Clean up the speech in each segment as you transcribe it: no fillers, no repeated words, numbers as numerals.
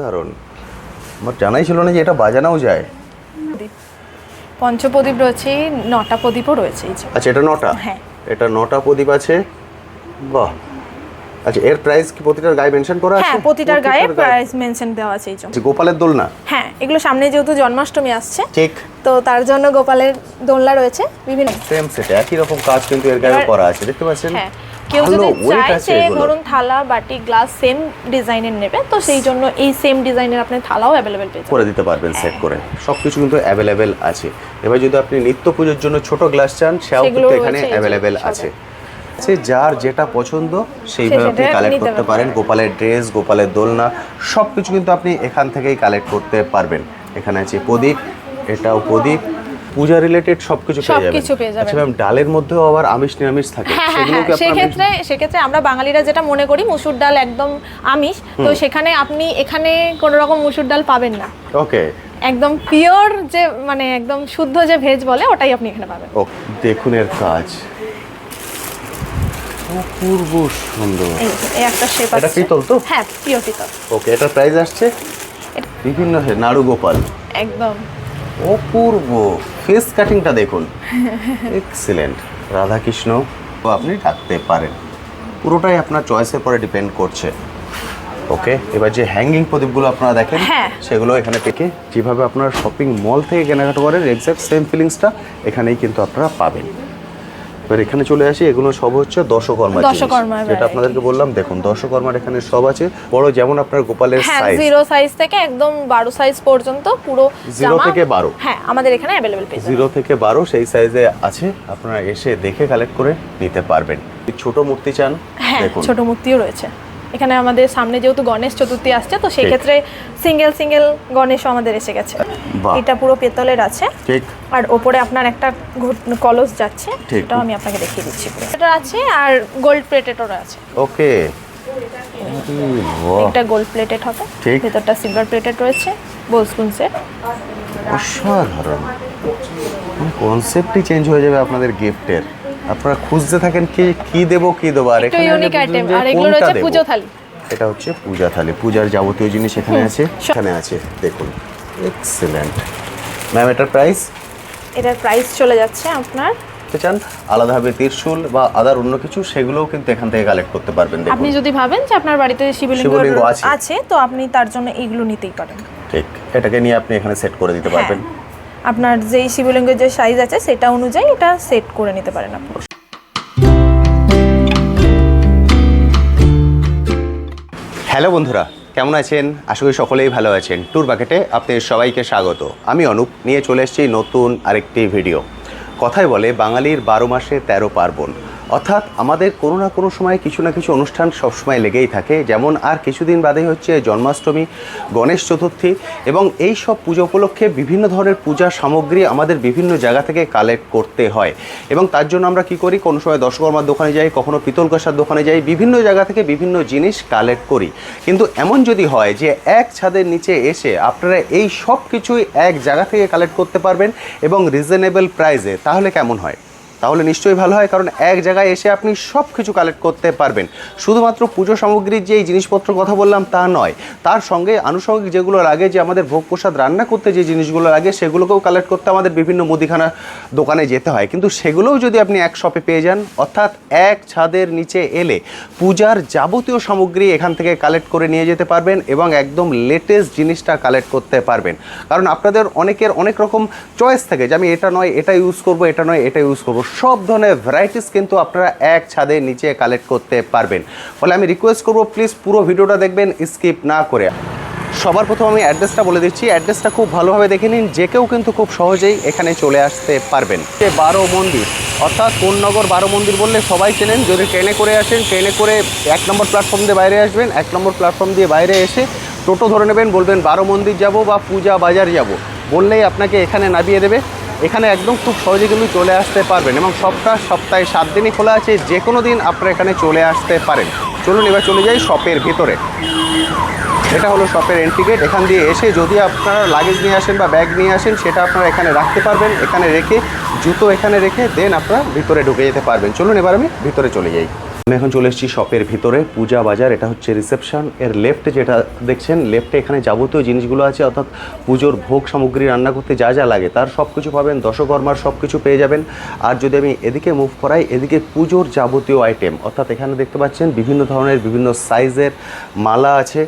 অসাধারণ, আমার জানাই ছিল না যে এটা বাজানোও যায়। পঞ্চপ্রদীপ রয়েছে, 9টা প্রদীপও রয়েছে। আচ্ছা, এটা 9টা? হ্যাঁ, এটা 9টা প্রদীপ আছে। বাহ। আচ্ছা, এর প্রাইস কি প্রতিটার গায়ে মেনশন করা আছে? হ্যাঁ, প্রতিটার গায়ে প্রাইস মেনশন দেওয়া আছে। এই যে গোপালের দোলনা? হ্যাঁ, এগুলো সামনে যেহেতু জন্মাষ্টমী আসছে, ঠিক, তো তার জন্য গোপালের দোলনা রয়েছে বিভিন্ন। সেম সেট, একই রকম কাজ কিন্তু এর গায়ে করা আছে, দেখতে পাচ্ছেন? হ্যাঁ, কেউ যদি চায় যে ধরুন থালা বাটি গ্লাস সেম ডিজাইনের নেবে, তো সেই জন্য এই সেম ডিজাইনের আপনি থালাও অ্যাভেলেবেল পেয়ে করে দিতে পারবেন সেট করে। সবকিছু কিন্তু অ্যাভেলেবেল আছে। এবার যদি আপনি নিত্য পুজোর জন্য ছোট গ্লাস চান, সেও কিন্তু এখানে অ্যাভেলেবেল আছে। যার যেটা পছন্দ সেইভাবে আপনি কালেক্ট করতে পারেন। গোপালের ড্রেস, গোপালের দোলনা সব কিছু কিন্তু আপনি এখান থেকেই কালেক্ট করতে পারবেন। এখানে আছে প্রদীপ, এটাও প্রদীপ, পূজা রিলেটেড সবকিছু পেয়ে যাবেন। আচ্ছা ম্যাম, ডালের মধ্যেও আবার আমিষ নিরামিষ থাকে, সেগুলো কি আপনারা? সেক্ষেত্রে আমরা বাঙালিরা যেটা মনে করি মুসুর ডাল একদম আমিষ, তো সেখানে আপনি এখানে কোনো রকম মুসুর ডাল পাবেন না। ওকে, একদম পিওর যে মানে একদম শুদ্ধ যে ভেজ বলে ওটাই আপনি এখানে পাবেন। ও দেখুন এর কাজ অপূর্ব সুন্দর। এই একটা শেপ আছে। এটা পিতল তো? হ্যাঁ, পিওর পিতল। ওকে, এটার প্রাইস আসছে বিভিন্ন নাড়ু গোপাল, একদম অপূর্ব। ফেস কাটিংটা দেখুন, এক্সিলেন্ট। রাধা কৃষ্ণ আপনি রাখতে পারেন, পুরোটাই আপনার চয়েসের পরে ডিপেন্ড করছে। ওকে, এবার যে হ্যাঙ্গিং প্রদীপগুলো আপনারা দেখেন, সেগুলো এখানে পেকে যেভাবে আপনারা শপিং মল থেকে কেনাকাটা করেন এক্স্যাক্ট সেম ফিলিংসটা এখানেই কিন্তু আপনারা পাবেন। এবার এখানে চলে আসি, এগুলো সব হচ্ছে দশকর্মা, যেটা আপনাদেরকে বললাম। দেখুন দশকর্মার এখানে সব আছে, বড় যেমন আপনার গোপালের সাইজ, 0 সাইজ থেকে একদম 12 সাইজ পর্যন্ত পুরো 0 থেকে 12। হ্যাঁ, আমাদের এখানে अवेलेबल পেয়ে যাবেন। 0 থেকে 12 সেই সাইজে আছে, আপনারা এসে দেখে কালেক্ট করে নিতে পারবেন। ছোট মূর্তি চান, দেখুন ছোট মূর্তিও রয়েছে এখানে। আমাদের সামনে যেহেতু গণেশ চতুর্থী আসছে, তো সেই ক্ষেত্রে সিঙ্গেল গণেশও আমাদের এসে গেছে। এটা পুরো পেতলের আছে, ঠিক। আর উপরে আপনার একটা কলস যাচ্ছে, সেটাও আমি আপনাকে দেখিয়ে দিচ্ছি। এটা আছে আর গোল্ড প্লেটেডও আছে। ওকে, এটা গোল্ড প্লেটেড হবে, ভেতরটা সিলভার প্লেটেড রয়েছে, বোল স্পুন সেট। অসাধারণ, কনসেপ্টই চেঞ্জ হয়ে যাবে আপনাদের গিফটের। আপনারা খুঁজতে থাকেন কি দেবো আর এখানে ইউনিক আইটেম। আর এগুলো রয়েছে পূজা থালি। এটা হচ্ছে পূজা থালি, পূজার যাবতীয় জিনিস এখানে আছে। এখানে আছে দেখুন, এক্সিলেন্ট। ম্যাম, এটার প্রাইস? এটার প্রাইস চলে যাচ্ছে আপনার, চান আলাদাভাবে ত্রিশূল বা আদার অন্য কিছু, সেগুলোও কিন্তু এখান থেকে কালেক্ট করতে পারবেন। আপনি যদি ভাবেন যে আপনার বাড়িতে শিবলিঙ্গ আছে, তো আপনি তার জন্য এইগুলো নিতেই পারেন। ঠিক, এটাকে নিয়ে আপনি এখানে সেট করে দিতে পারবেন। আপনার যেই শিবলিঙ্গের যে সাইজ আছে সেটা অনুযায়ী এটা সেট করে নিতে পারেন আপনি। হ্যালো বন্ধুরা, কেমন আছেন? আশা করি সকলেই ভালো আছেন। ট্যুর বাকেটে আপনাদের সবাইকে স্বাগত। আমি অনুপ, নিয়ে চলে এসেছি নতুন আরেকটি ভিডিও। কথায় বলে বাঙালির 12 মাসে 13 পার্বণ, অর্থাৎ আমাদের কোনো না কোনো সময় কিছু না কিছু অনুষ্ঠান সবসময় লেগেই থাকে। যেমন আর কিছুদিন বাদেই হচ্ছে জন্মাষ্টমী, গণেশ চতুর্থী, এবং এই সব পুজো উপলক্ষে বিভিন্ন ধরনের পূজা সামগ্রী আমাদের বিভিন্ন জায়গা থেকে কালেক্ট করতে হয়। এবং তার জন্য আমরা কি করি, কোনো সময় দশকর্মার দোকানে যাই, কখনো পিতল কষার দোকানে যাই, বিভিন্ন জায়গা থেকে বিভিন্ন জিনিস কালেক্ট করি। কিন্তু এমন যদি হয় যে এক ছাদের নিচে এসে আপনারা এই সব কিছুই এক জায়গা থেকে কালেক্ট করতে পারবেন এবং রিজনেবল প্রাইসে, তাহলে কেমন হয়? তাহলে নিশ্চয়ই ভালো হয়, কারণ এক জায়গায় এসে আপনি সব কিছু কালেক্ট করতে পারবেন। শুধুমাত্র পুজো সামগ্রীর যে এই জিনিসপত্র কথা বললাম তা নয়, তার সঙ্গে আনুষঙ্গিক যেগুলো লাগে, যে আমাদের ভোগ প্রসাদ রান্না করতে যে জিনিসগুলো লাগে, সেগুলোকেও কালেক্ট করতে আমাদের বিভিন্ন মুদিখানা দোকানে যেতে হয়। কিন্তু সেগুলোও যদি আপনি এক শপে পেয়ে যান, অর্থাৎ এক ছাদের নিচে এলে পূজার যাবতীয় সামগ্রী এখান থেকে কালেক্ট করে নিয়ে যেতে পারবেন এবং একদম লেটেস্ট জিনিসটা কালেক্ট করতে পারবেন। কারণ আপনাদের অনেকের অনেক রকম চয়েস থাকে যে আমি এটা নয় এটা ইউজ করবো, এটা নয় এটা ইউজ করবো। সব ধরনের ভ্যারাইটিস কিন্তু আপনারা এক ছাদের নিচে কালেক্ট করতে পারবেন। ফলে আমি রিকোয়েস্ট করবো, প্লিজ পুরো ভিডিওটা দেখবেন, স্কিপ না করে। সবার প্রথম আমি অ্যাড্রেসটা বলে দিচ্ছি, অ্যাড্রেসটা খুব ভালোভাবে দেখে নিন, যে কেউ কিন্তু খুব সহজেই এখানে চলে আসতে পারবেন। 12 মন্দির, অর্থাৎ কোন্নগর 12 মন্দির বললে সবাই চেনেন। যদি ট্রেনে করে আসেন, ট্রেনে করে 1 নম্বর প্ল্যাটফর্ম দিয়ে বাইরে আসবেন, 1 নম্বর প্ল্যাটফর্ম দিয়ে বাইরে এসে টোটো ধরে নেবেন, বলবেন 12 মন্দির যাব বা পূজা বাজার যাব, বললেই আপনাকে এখানে নামিয়ে দেবে। এখানে একদম খুব সহজে কিন্তু চলে আসতে পারবেন এবং সপ্তাহে 7 দিনই খোলা আছে, যে কোনো দিন আপনারা এখানে চলে আসতে পারেন। চলুন এবার চলে যাই শপের ভিতরে। এটা হলো শপের এন্ট্রি গেট। এখান দিয়ে এসে যদি আপনারা লাগেজ নিয়ে আসেন বা ব্যাগ নিয়ে আসেন, সেটা আপনারা এখানে রাখতে পারবেন। এখানে রেখে জুতো এখানে রেখে দেন আপনারা ভিতরে ঢুকে যেতে পারবেন। চলুন এবার আমি ভিতরে চলে যাই। আমি এখন চলে এসেছি শপের ভিতরে, পূজা বাজার। এটা হচ্ছে রিসেপশন। এর লেফটে যেটা দেখছেন, লেফটে এখানে যাবতীয় জিনিসগুলো আছে, অর্থাৎ পুজোর ভোগ সামগ্রী রান্না করতে যা যা লাগে তার সব কিছু পাবেন, দশকর্মার সব কিছু পেয়ে যাবেন। আর যদি আমি এদিকে মুভ করাই, এদিকে পুজোর যাবতীয় আইটেম, অর্থাৎ এখানে দেখতে পাচ্ছেন বিভিন্ন ধরনের বিভিন্ন সাইজের মালা আছে।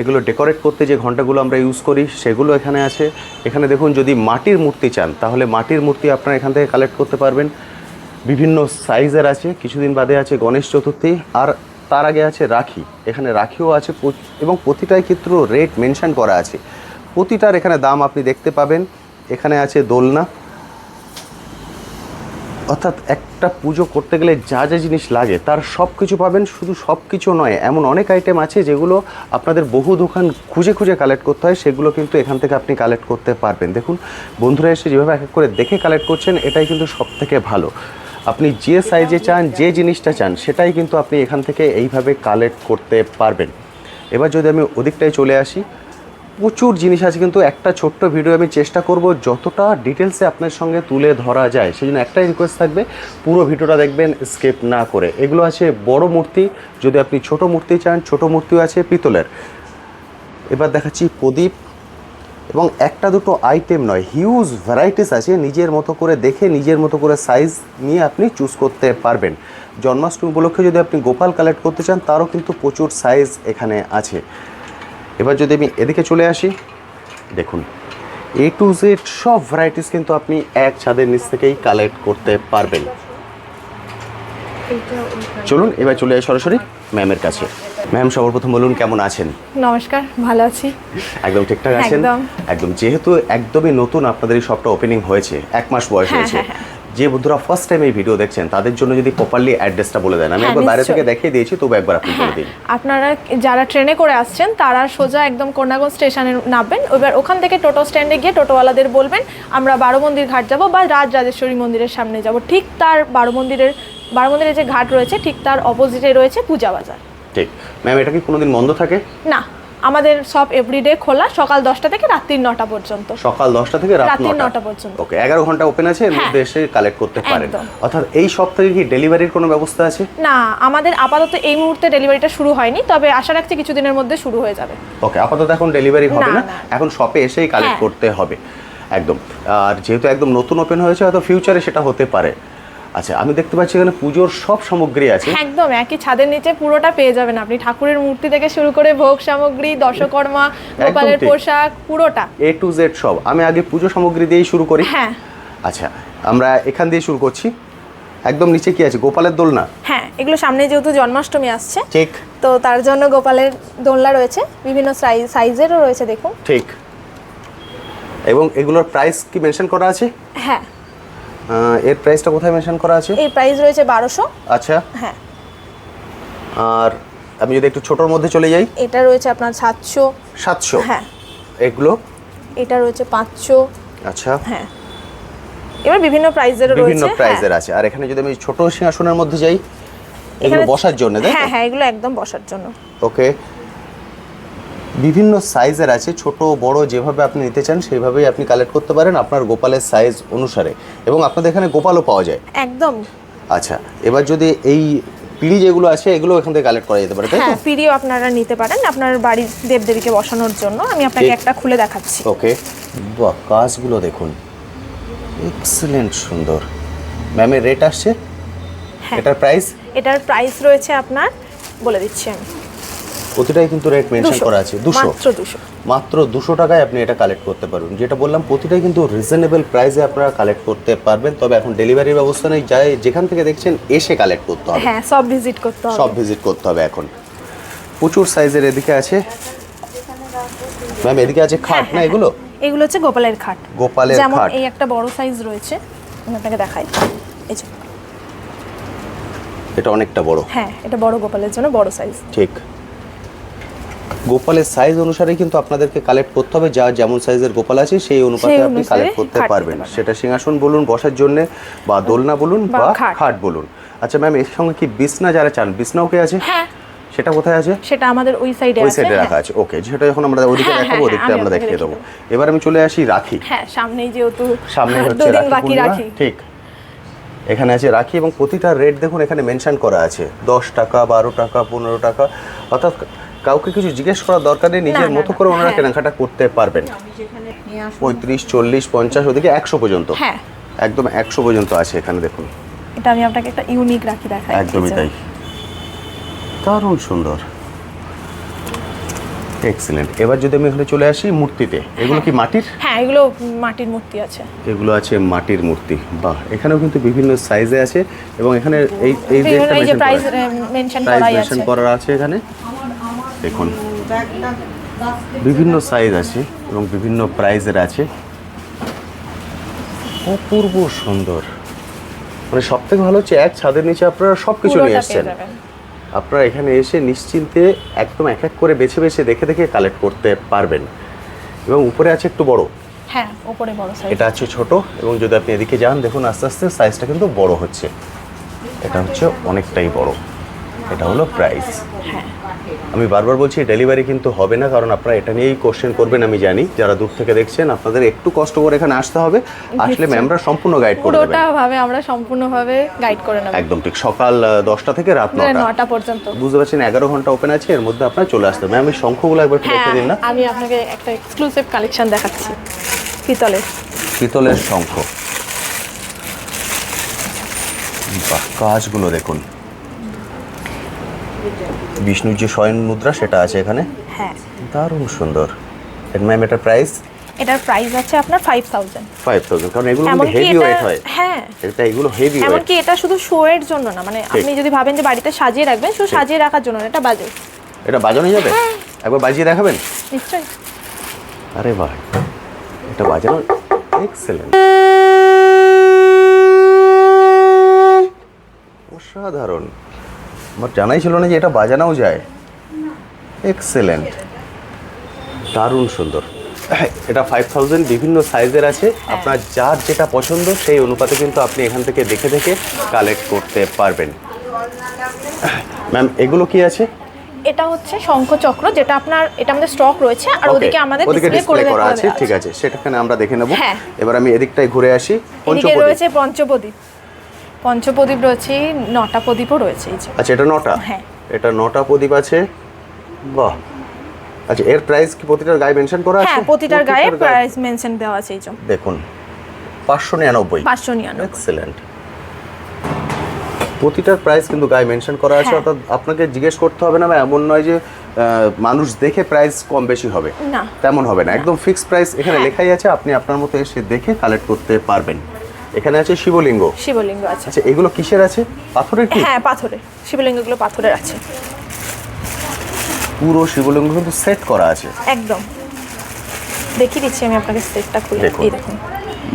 এগুলো ডেকোরেট করতে যে ঘন্টাগুলো আমরা ইউজ করি সেগুলো এখানে আছে। এখানে দেখুন, যদি মাটির মূর্তি চান তাহলে মাটির মূর্তি আপনারা এখান থেকে কালেক্ট করতে পারবেন। বিভিন্ন সাইজের আছে। কিছুদিন বাদে আছে গণেশ চতুর্থী, আর তার আগে আছে রাখি। এখানে রাখিও আছে এবং প্রতিটাই ক্ষেত্র রেট মেনশন করা আছে। প্রতিটার এখানে দাম আপনি দেখতে পাবেন। এখানে আছে দোলনা, অর্থাৎ একটা পুজো করতে গেলে যা যা জিনিস লাগে তার সব কিছু পাবেন। শুধু সব কিছু নয়, এমন অনেক আইটেম আছে যেগুলো আপনাদের বহু দোকান খুঁজে খুঁজে কালেক্ট করতে হয়, সেগুলো কিন্তু এখান থেকে আপনি কালেক্ট করতে পারবেন। দেখুন বন্ধুরা এসে যেভাবে এক এক করে দেখে কালেক্ট করছেন, এটাই কিন্তু সব থেকে ভালো। আপনি যে সাইজে চান, যে জিনিসটা চান, সেটাই কিন্তু আপনি এখান থেকে এইভাবে কালেক্ট করতে পারবেন। এবার যদি আমি ওদিকটায় চলে আসি, প্রচুর জিনিস আছে, কিন্তু একটা ছোট্ট ভিডিও আমি চেষ্টা করব যতটা ডিটেলসে আপনার সঙ্গে তুলে ধরা যায়। সেই জন্য একটাই রিকোয়েস্ট থাকবে, পুরো ভিডিওটা দেখবেন স্কিপ না করে। এগুলো আছে বড় মূর্তি, যদি আপনি ছোট মূর্তি চান ছোট মূর্তিও আছে পিতলের। এবার দেখাচ্ছি প্রদীপ, এবং একটা দুটো আইটেম নয়, হিউজ ভ্যারাইটিস আছে। নিজের মতো করে দেখে, নিজের মতো করে সাইজ নিয়ে আপনি চুজ করতে পারবেন। জন্মাষ্টমী উপলক্ষে যদি আপনি গোপাল কালেক্ট করতে চান, তারও কিন্তু প্রচুর সাইজ এখানে আছে। এবার যদি আমি এদিকে চলে আসি, দেখুন A to Z সব ভ্যারাইটিস কিন্তু আপনি এক ছাদের নিচ থেকেই কালেক্ট করতে পারবেন। চলুন এবার চলে যাই সরাসরি ম্যামের কাছে। ম্যাম, সর্বপ্রথম বলুন কেমন আছেন? নমস্কার, ভালো আছি। একদম ঠিকঠাক আছেন? একদম। একদম। যেহেতু একদমই নতুন আপনাদের এই শপটা ওপেনিং হয়েছে, 1 মাস বয়স হয়েছে, যে বন্ধুরা ফার্স্ট টাইম এই ভিডিও দেখছেন তাদের জন্য যদি প্রপারলি অ্যাড্রেসটা বলে দেন। আমি একবার বাইরে থেকে দেখিয়ে দিয়েছি, তবু একবার আপনি বলে দিন। আপনারা যারা ট্রেনে করে আসছেন তারা সোজা একদম কন্যাগঞ্জ স্টেশনে নামবেন। এবার ওখান থেকে টোটো স্ট্যান্ডে গিয়ে টোটোওয়ালাদের বলবেন আমরা 12 মন্দির ঘাট যাব বা রাজরাজেশ্বরী মন্দিরের সামনে যাব। ঠিক তার 12 মন্দিরের যে ঘাট রয়েছে ঠিক তার অপোজিটে রয়েছে পূজা বাজার। ঠিক। ম্যাম, এটা কি কোনোদিন বন্ধ থাকে? না, আমাদের সব এভরিডে খোলা, সকাল 10টা থেকে রাত্রি 9টা পর্যন্ত। সকাল 10টা থেকে রাত্রি 9টা পর্যন্ত। ওকে, 11 ঘন্টা ওপেন আছে, এর মধ্যে এসে কালেক্ট করতে পারেন। অর্থাৎ এই সব থেকে কি ডেলিভারির কোনো ব্যবস্থা আছে? না, আমাদের আপাতত এই মুহূর্তে ডেলিভারিটা শুরু হয়নি, তবে আশা রাখছি কিছুদিনের মধ্যে শুরু হয়ে যাবে। ওকে, আপাতত এখন ডেলিভারি হবে না, এখন শপে এসেই কালেক্ট করতে হবে। একদম। আর যেহেতু একদম নতুন ওপেন হয়েছে, হয়তো ফিউচারে সেটা হতে পারে। আচ্ছা, আমি দেখতে পাচ্ছি এখানে পুজোর সব সামগ্রী আছে। একদম একই ছাদের নিচে পুরোটা পেয়ে যাবেন আপনি। ঠাকুরের মূর্তি থেকে শুরু করে ভোগ সামগ্রী, দশকর্মা, গোপালের পোশাক, পুরোটা A to Z সব। আমি আগে পুজো সামগ্রী দিয়েই শুরু করি। হ্যাঁ। আচ্ছা, আমরা এখান দিয়ে শুরু করছি। একদম নিচে কি আছে? গোপালের দোলনা। হ্যাঁ, এগুলো সামনে যেহেতু জন্মাষ্টমী আসছে, ঠিক, তো তার জন্য গোপালের দোলনা রয়েছে, বিভিন্ন সাইজেরও রয়েছে, দেখুন। ঠিক। এবং এগুলোর প্রাইস কি মেনশন করা আছে? হ্যাঁ। এর প্রাইসটা কোথায় মেনশন করা আছে? এই প্রাইস রয়েছে 1200। আচ্ছা। হ্যাঁ। আর আমি যদি একটু ছোটর মধ্যে চলে যাই, এটা রয়েছে আপনার 700। হ্যাঁ। এগুলো এটা রয়েছে 500। আচ্ছা। হ্যাঁ। এবার বিভিন্ন প্রাইসের রয়েছে, বিভিন্ন প্রাইসের আছে। আর এখানে যদি আমি ছোট সিংহাসনের মধ্যে যাই, এগুলো বসার জন্য, তাই তো? হ্যাঁ হ্যাঁ, এগুলো একদম বসার জন্য। ওকে। বিভিন্ন সাইজের আছে, ছোট বড় যেভাবে আপনি নিতে চান সেইভাবেই আপনি কালেক্ট করতে পারেন আপনার গোপালের সাইজ অনুসারে। এবং আপনাদের এখানে গোপালও পাওয়া যায়। একদম। আচ্ছা, এবার যদি এই পিড়ি যেগুলো আছে এগুলো এখান থেকে কালেক্ট করা যেতে পারে, তাই তো? হ্যাঁ, পিড়িও আপনারা নিতে পারেন আপনার বাড়ির দেবদেবীকে বসানোর জন্য। আমি আপনাকে একটা খুলে দেখাচ্ছি। ওকে। বাহ, কাজগুলো দেখুন, এক্সেলেন্ট সুন্দর। ম্যামের রেট আসছে? হ্যাঁ। এটার প্রাইস রয়েছে আপনার, বলে দিচ্ছি আমি, প্রতিটাই কিন্তু রেট মেনশন করা আছে। 200, মাত্র 200 টাকায় আপনি এটা কালেক্ট করতে পারবেন। যেটা বললাম, প্রতিটাই কিন্তু রিজনেবল প্রাইসে আপনারা কালেক্ট করতে পারবেন। তবে এখন ডেলিভারির ব্যবস্থা নেই, যাই যেখান থেকে দেখছেন এসে কালেক্ট করতে হবে। হ্যাঁ, সব ভিজিট করতে হবে। এখন প্রচুর সাইজের এদিকে আছে। ম্যাম, এদিকে আছে খাট না? এগুলো হচ্ছে গোপালের খাট। যেমন এই একটা বড় সাইজ রয়েছে, আমি আপনাকে দেখাই। এই যে এটা অনেকটা বড়। হ্যাঁ, এটা বড় গোপালের জন্য বড় সাইজ। ঠিক। গোপালের সাইজ অনুসারে কিন্তু আপনাদেরকে কালেক্ট করতে হবে, যা যেমন সাইজের গোপাল আছে সেই অনুপাতে আপনি কালেক্ট করতে পারবেন। সেটা সিংহাসন বলুন, বসার জন্য, বা দোলনা বলুন, বা খাট বলুন। আচ্ছা ম্যাম, এর সঙ্গে কি বিছনা যারা চান, বিছনাও কি আছে? হ্যাঁ। সেটা কোথায় আছে? সেটা আমাদের ওই সাইডে রাখা আছে। ওকে, সেটা যখন আমরা ওদিকে দেখাবো, ওদিকটা আমরা দেখিয়ে দেবো। এবার আমি চলে আসি রাখি। হ্যাঁ, সামনেই যেহেতু সামনে হচ্ছে রাখি। ঠিক। এখানে আছে রাখি এবং প্রতিটা রেট দেখুন এখানে মেনশন করা আছে 10 টাকা 12 টাকা 15 টাকা, অর্থাৎ কাউকে কিছু জিজ্ঞেস করার দরকার নেই, নিজের মতো করে ওনারা কেনাকাটা করতে পারবেন। 35 40 50 ওদিকে 100 পর্যন্ত, হ্যাঁ একদম 100 পর্যন্ত আছে এখানে দেখুন। এটা আমি আপনাকে একটা ইউনিক রাখি দেখাই। একদমই তাই, দারুণ সুন্দর, এক্সিলেন্ট। এবার যদি আমি এখানে চলে আসি মূর্তিতে, এগুলো কি মাটির? হ্যাঁ এগুলো মাটির মূর্তি আছে, এগুলো আছে মাটির মূর্তি। বাহ, এখানেও কিন্তু বিভিন্ন সাইজে আছে এবং এখানে এই যে প্রাইস মেনশন করা আছে এখানে দেখুন, বিভিন্ন সাইজ আছে এবং বিভিন্ন প্রাইজের আছে, অপূর্ব সুন্দর। মানে সব থেকে ভালো হচ্ছে এক ছাদের নিচে আপনারা সব কিছু নিয়ে আসছেন, আপনারা এখানে এসে নিশ্চিন্তে একদম এক এক করে বেছে বেছে দেখে দেখে কালেক্ট করতে পারবেন। এবং উপরে আছে একটু বড়, হ্যাঁ উপরে বড় সাইজ, এটা আছে ছোট, এবং যদি আপনি এদিকে যান দেখুন আস্তে আস্তে সাইজটা কিন্তু বড় হচ্ছে, এটা হচ্ছে অনেকটাই বড়। এটা হলো প্রাইস। আমি বারবার বলছি ডেলিভারি কিন্তু হবে না, কারণ আপনারা এটা নিয়েই কোশ্চেন করবেন আমি জানি। যারা দূর থেকে দেখছেন আপনাদের একটু কষ্ট করে এখানে আসতে হবে, আসলে ম্যামরা সম্পূর্ণ গাইড করে দেবেন। পুরোটা ভাবে আমরা সম্পূর্ণভাবে গাইড করে নেব, একদম ঠিক, সকাল 10টা থেকে রাত 9টা পর্যন্ত। বুঝতে পারছেন 11 ঘন্টা ওপেন আছে, এর মধ্যে আপনারা চলে আসতে হবে। ম্যাম এই শঙ্খগুলো একবার দেখে দিন না। আমি আপনাকে একটা এক্সক্লুসিভ কালেকশন দেখাচ্ছি, পিতলের শঙ্খ। বাহ, কাজগুলো দেখুন, বিষ্ণুর যে শয়ন মুদ্রা সেটা আছে এখানে, হ্যাঁ দারুণ সুন্দর। ম্যাম এটার প্রাইস? এটার প্রাইস আছে আপনার 5000, কারণ এগুলো কিন্তু হেভি ওয়েট হয়। হ্যাঁ এটা এগুলো হেভি ওয়েট। এমনকি এটা শুধু শো এর জন্য না, মানে আপনি যদি ভাবেন যে বাড়িতে সাজিয়ে রাখবেন, শুধু সাজিয়ে রাখার জন্য না, এটা বাজে। এটা বাজানো যাবে? একবার বাজিয়ে দেখাবেন? নিশ্চয়ই। আরে বাহ, এটা বাজানো এক্সেলেন্ট, অসাধারণ। আমার জানাই ছিল না যে এটা বাজানোও যায়। এক্সেলেন্ট, দারুণ সুন্দর। এটা 5000, বিভিন্ন সাইজের আছে, আপনার যার যেটা পছন্দ সেই অনুপাতে কিন্তু আপনি এখান থেকে দেখে দেখে কালেক্ট করতে পারবেন। ম্যাম এগুলো কি আছে? এটা হচ্ছে শঙ্খচক্র, যেটা আপনার এটা আমাদের স্টক রয়েছে, আর ওদিকে আমাদের ডিসপ্লে করা আছে। ঠিক আছে, সেটাখানে আমরা দেখে নেব। এবার আমি এদিকটাই ঘুরে আসি। এদিকে রয়েছে পঞ্চপ্রদীপ রয়েছে, 9টা প্রদীপও রয়েছে। এই যে আচ্ছা, এটা 9টা? হ্যাঁ, এটা 9টা প্রদীপ আছে। বাহ, আচ্ছা এর প্রাইস কি প্রতিটার গায়ে মেনশন করা আছে? হ্যাঁ, প্রতিটার গায়ে প্রাইস মেনশন দেওয়া আছে। এই যে দেখুন 599। এক্সেলেন্ট, প্রতিটার প্রাইস কিন্তু গায়ে মেনশন করা আছে, অর্থাৎ আপনাকে জিজ্ঞেস করতে হবে না, বা এমন নয় যে মানুষ দেখে প্রাইস কম বেশি হবে, না তেমন হবে না, একদম ফিক্সড প্রাইস এখানে লেখাই আছে। আপনি আপনার মতো এসে দেখে কালেক্ট করতে পারবেন। এখানে আছে শিবলিঙ্গ আছে। আচ্ছা এগুলো কিসের আছে? পাথরের কি? হ্যাঁ পাথরের, শিবলিঙ্গগুলো পাথরের আছে। পুরো শিবলিঙ্গ কিন্তু সেট করা আছে, একদম। দেখিয়ে দিচ্ছি আমি আপনাকে সেটটা খুলে। এই দেখুন,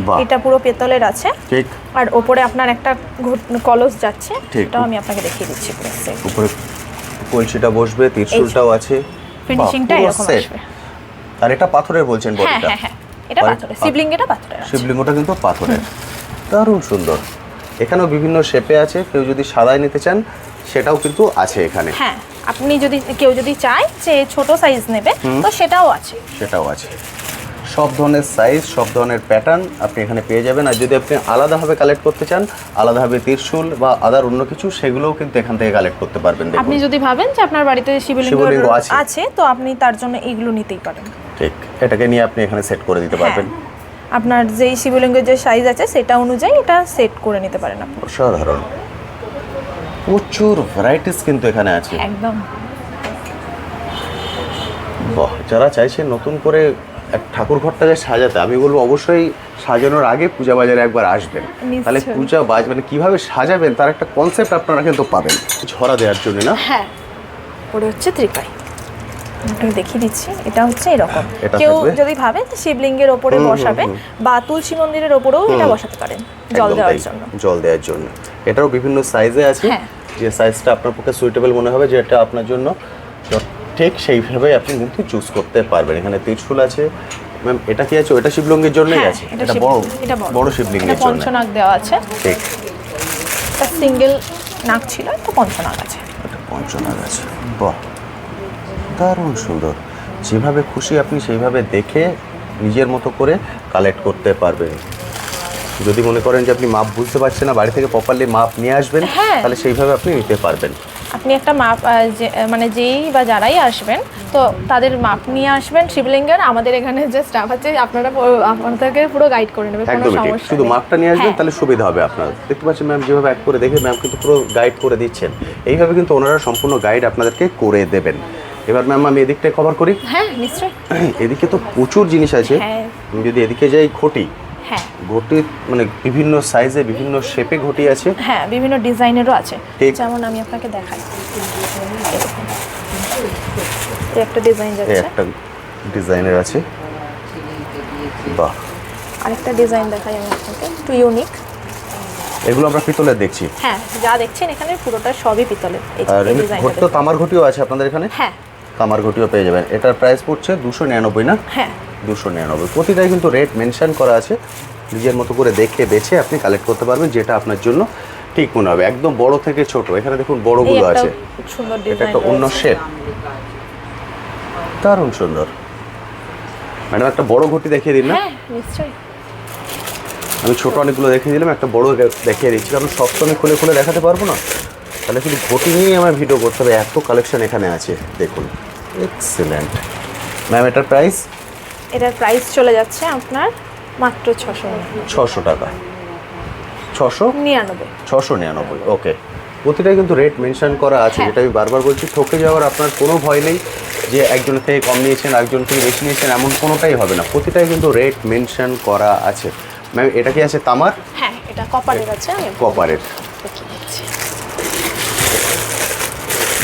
বাহ, এটা পুরো পেতলের আছে, ঠিক। আর উপরে আপনার একটা কলস যাচ্ছে, সেটাও আমি আপনাকে দেখিয়ে দিচ্ছি। উপরে কলসিটা বসবে, ত্রিশূলটাও আছে, ফিনিশিংটা এরকম আসবে। আর এটা পাথরের বলছেন বডিটা? হ্যাঁ হ্যাঁ, এটা পাথরের, শিবলিঙ্গটা পাথরের আছে। শিবলিঙ্গটা কিন্তু পাথরের, দারুণ সুন্দর। এখানেও বিভিন্ন শেপে আছে, কেউ যদি সাদায় নিতে চান সেটাও কিন্তু আছে এখানে। হ্যাঁ, আপনি যদি কেউ যদি চায় যে ছোট সাইজ নেবে তো সেটাও আছে। সব ধরনের সাইজ, সব ধরনের প্যাটার্ন আপনি এখানে পেয়ে যাবেন। আর যদি আপনি আলাদাভাবে কালেক্ট করতে চান, আলাদাভাবে ত্রিশূল বা আদার অন্য কিছু, সেগুলোও কিন্তু এখান থেকে কালেক্ট করতে পারবেন। আপনি যদি ভাবেন যে আপনার বাড়িতে শিবলিঙ্গ আছে, তো আপনি তার জন্য এইগুলো নিতেই পারেন। ঠিক, এটাকে নিয়ে আপনি এখানে সেট করে দিতে পারবেন। আপনার যেই শিবলিঙ্গের যে সাইজ আছে সেটা অনুযায়ী এটা সেট করে নিতে পারেন আপনি। অসাধারণ, প্রচুর ভ্যারাইটিস কিন্তু এখানে আছে। একদম। বাহ, যারা চাইছেন নতুন করে ঠাকুর ঘরটাকে সাজাতে, আমি বলবো অবশ্যই সাজানোর আগে পূজা বাজারে একবার আসবেন, তাহলে পূজা মানে কিভাবে সাজাবেন তার একটা কনসেপ্ট আপনারা কিন্তু পাবেন। ঝরা দেওয়ার জন্য না? হ্যাঁ, পরে হচ্ছে ত্রিপাই, আপনাকে দেখিয়ে দিচ্ছি। এটা হচ্ছে এরকম, কেউ যদি ভাবে যে শিবলিঙ্গের ওপরে বসাবে বা তুলসী মন্দিরের ওপরেও এটা বসাতে পারেন জল দেওয়ার জন্য। এটারও বিভিন্ন সাইজে আছে, যে সাইজটা আপনার পক্ষে সুইটেবল মনে হবে, যেটা আপনার জন্য ঠিক সেইভাবে আপনি কিন্তু চুজ করতে পারবেন। এখানে ত্রিশূল আছে। ম্যাম এটা কি আছে? ওটা শিবলিঙ্গের জন্যই আছে। এটা বড় শিবলিঙ্গের জন্য পঞ্চনাগ দেওয়া আছে। ঠিক, এটা সিঙ্গেল নাগ ছিল, এটা পঞ্চনাগ আছে। এটা পঞ্চনাগ আছে। বাহ, দারুণ সুন্দর। যেভাবে খুশি আপনি সেইভাবে দেখে নিজের মতো করে কালেক্ট করতে পারবেন। যদি মনে করেন যে আপনি মাপ বুঝতে পারছেন না, বাড়ি থেকে প্রপারলি মাপ নিয়ে আসবেন, হ্যাঁ। তাহলে সেইভাবে আপনি নিতে পারবেন। আপনি একটা মাপ মানে যেই বা যারাই আসবেন তো তাদের মাপ নিয়ে আসবেন শিবলিঙ্গের। আমাদের এখানে যে স্টাফ আছে আপনাদেরকে পুরো গাইড করে নেবে, কোনো একদমই ঠিক, সমস্যা শুধু নেই। মাপটা নিয়ে আসবেন হ্যাঁ। তাহলে সুবিধা হবে আপনার। দেখতে পাচ্ছেন ম্যাম যেভাবে এক করে দেখে ম্যাম কিন্তু পুরো গাইড করে দিচ্ছেন। এইভাবে কিন্তু ওনারা সম্পূর্ণ গাইড আপনাদেরকে করে দেবেন। এবার ম্যাম আমি এদিকটায় কভার করি। হ্যাঁ নিশ্চয়ই। এদিকে তো প্রচুর জিনিস আছে। হ্যাঁ। আমি যদি এদিকে যাই, ঘটি, হ্যাঁ ঘটি মানে বিভিন্ন সাইজে বিভিন্ন শেপে ঘটি আছে। হ্যাঁ, বিভিন্ন ডিজাইনেরও আছে। ঠিক। যেমন আমি আপনাকে দেখাই, এই একটা ডিজাইন এই যাচ্ছে, একটা ডিজাইনের আছে। বাহ, আরেকটা ডিজাইন দেখাই আমি আপনাকে, একটু ইউনিক। এগুলো আমরা পিতলের দেখছি। হ্যাঁ, যা দেখছেন এখানে পুরোটা সবই পিতলের। এই আর এই ডিজাইনটা ঘটি তো তামার ঘটিও আছে আপনাদের এখানে। হ্যাঁ তামার ঘটিও পেয়ে যাবেন। এটার প্রাইস পড়ছে 299 না? হ্যাঁ 299। প্রতিটাই কিন্তু রেট মেনশন করা আছে। নিজের মতো করে দেখে বেছে আপনি কালেক্ট করতে পারবেন, যেটা আপনার জন্য ঠিক মনে হবে। একদম বড় থেকে ছোট, এখানে দেখুন এই বড়গুলো একটা আছে। খুব সুন্দর এটা ডিজাইন একটা অন্য শেপ, দারুণ সুন্দর। ম্যাডাম একটা বড় ঘটি দেখিয়ে দিন না? হ্যাঁ নিশ্চয়ই। আমি ছোট অনেকগুলো দেখিয়ে দিলাম, একটা বড় দেখিয়ে দিচ্ছি, কারণ সব তো আমি খুলে খুলে দেখাতে পারবো না। তাহলে শুধু ঘটি নিয়েই আমার ভিডিও করতে হবে, এত কালেকশন এখানে আছে। দেখুন, এক্সিলেন্ট। ম্যাম এটার প্রাইস? এটার প্রাইস চলে যাচ্ছে আপনার মাত্র 600 টাকা। 699। 699, ওকে। প্রতিটাই কিন্তু রেট মেনশন করা আছে, হ্যাঁ। যেটা আমি বারবার বলছি। ঠকে যাওয়ার আপনার কোনো ভয় নেই যে একজনের থেকে কম নিয়েছেন, একজন থেকে বেশি নিয়েছেন, এমন কোনোটাই হবে না। প্রতিটাই কিন্তু রেট মেনশন করা আছে। ম্যাম এটা কি আছে তামার? হ্যাঁ, এটা কপারের আছে। আমি কপারের। দেখিয়ে দিচ্ছি।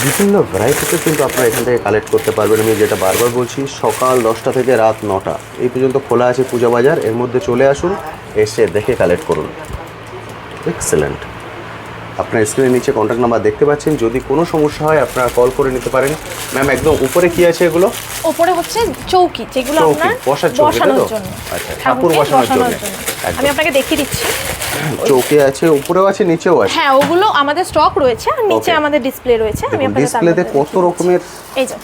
বিভিন্ন ভ্যারাইটিতে কিন্তু আপনারা এখান থেকে কালেক্ট করতে পারবেন। আমি যেটা বারবার বলছি, সকাল 10টা থেকে রাত 9টা এই পর্যন্ত খোলা আছে পূজা বাজার। এর মধ্যে চলে আসুন, এসে দেখে কালেক্ট করুন। এক্সেলেন্ট। আপনার স্ক্রিনের নিচে কন্ট্যাক্ট নাম্বার দেখতে পাচ্ছেন, যদি কোনো সমস্যা হয় আপনারা কল করে নিতে পারেন। ম্যাম একদম উপরে কি আছে এগুলো? উপরে হচ্ছে চৌকি, যেগুলো চৌকি, আপনার বসার চৌকি, তাই বসানোর তো? জন্য। আচ্ছা, ঠাকুর ঠাকুরকে বসানোর জন্য। একদম। আমি আপনাকে দেখিয়ে দিচ্ছি। চৌকি আছে, উপরেও আছে, নিচেও আছে। হ্যাঁ, ওগুলো আমাদের স্টক রয়েছে, আর নিচে Okay. আমাদের ডিসপ্লে রয়েছে। আমি দেখুন আপনাকে ডিসপ্লেতে কত রকমের, এই যে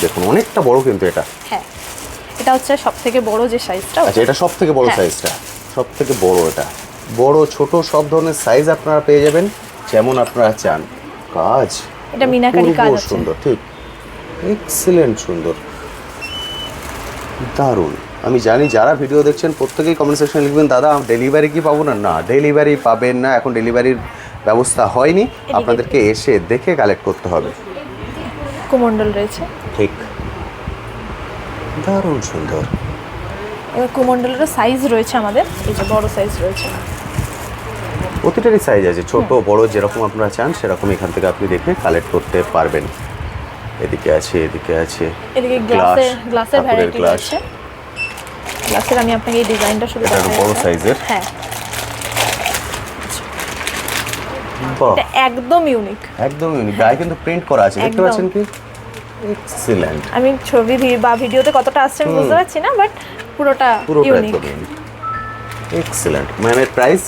দেখুন অনেকটা বড় কিন্তু এটা। হ্যাঁ, এটা হচ্ছে সবথেকে বড় যে সাইজটা। আচ্ছা, এটা সব থেকে বড় হ্যাঁ। সাইজটা, সব থেকে বড় এটা। বড় ছোট সব ধরনের সাইজ আপনারা পেয়ে যাবেন, যেমন আপনারা চান। কাজ এটা মিনাকারি কাজ অপূর্ব আছে। সুন্দর, ঠিক, এক্সিলেন্ট সুন্দর, দারুণ। আমি জানি যারা ভিডিও দেখছেন প্রত্যেকেই কমেন্ট সেকশনে লিখবেন, দাদা ডেলিভারি কি পাবো না? না, ডেলিভারি পাবেন না, এখন ডেলিভারির ব্যবস্থা হয়নি। আপনাদেরকে এসে দেখে কালেক্ট করতে হবে। কুমণ্ডল রয়েছে, ঠিক, দারুণ সুন্দর। এবার কুমণ্ডলেরও সাইজ রয়েছে আমাদের, এই যে বড় সাইজ রয়েছে। প্রতিটারই সাইজ আছে, ছোট বড় যেরকম আপনারা চান সেরকম এখান থেকে আপনি দেখে কালেক্ট করতে পারবেন। এদিকে আছে, এদিকে আছে, এদিকে গ্লাস, গ্লাসের ঠাকুরের ভ্যারাইটি গ্লাস। রয়েছে। গ্লাসের আমি আপনাকে এই ডিজাইনটা শুধু এটা দেখাই বড় একটা। সাইজের। হ্যাঁ, বাহ, এটা একদম ইউনিক। একদম ইউনিক। গায়ে কিন্তু প্রিন্ট করা আছে, দেখতে একদম। পাচ্ছেন কি? এক্সিলেন্ট। আমি ছবি বা ভিডিওতে কতটা আসছে আমি বুঝতে পারছি না, বাট পুরোটা ইউনিক। একদম ইউনিক, এক্সিলেন্ট। ম্যামের প্রাইস?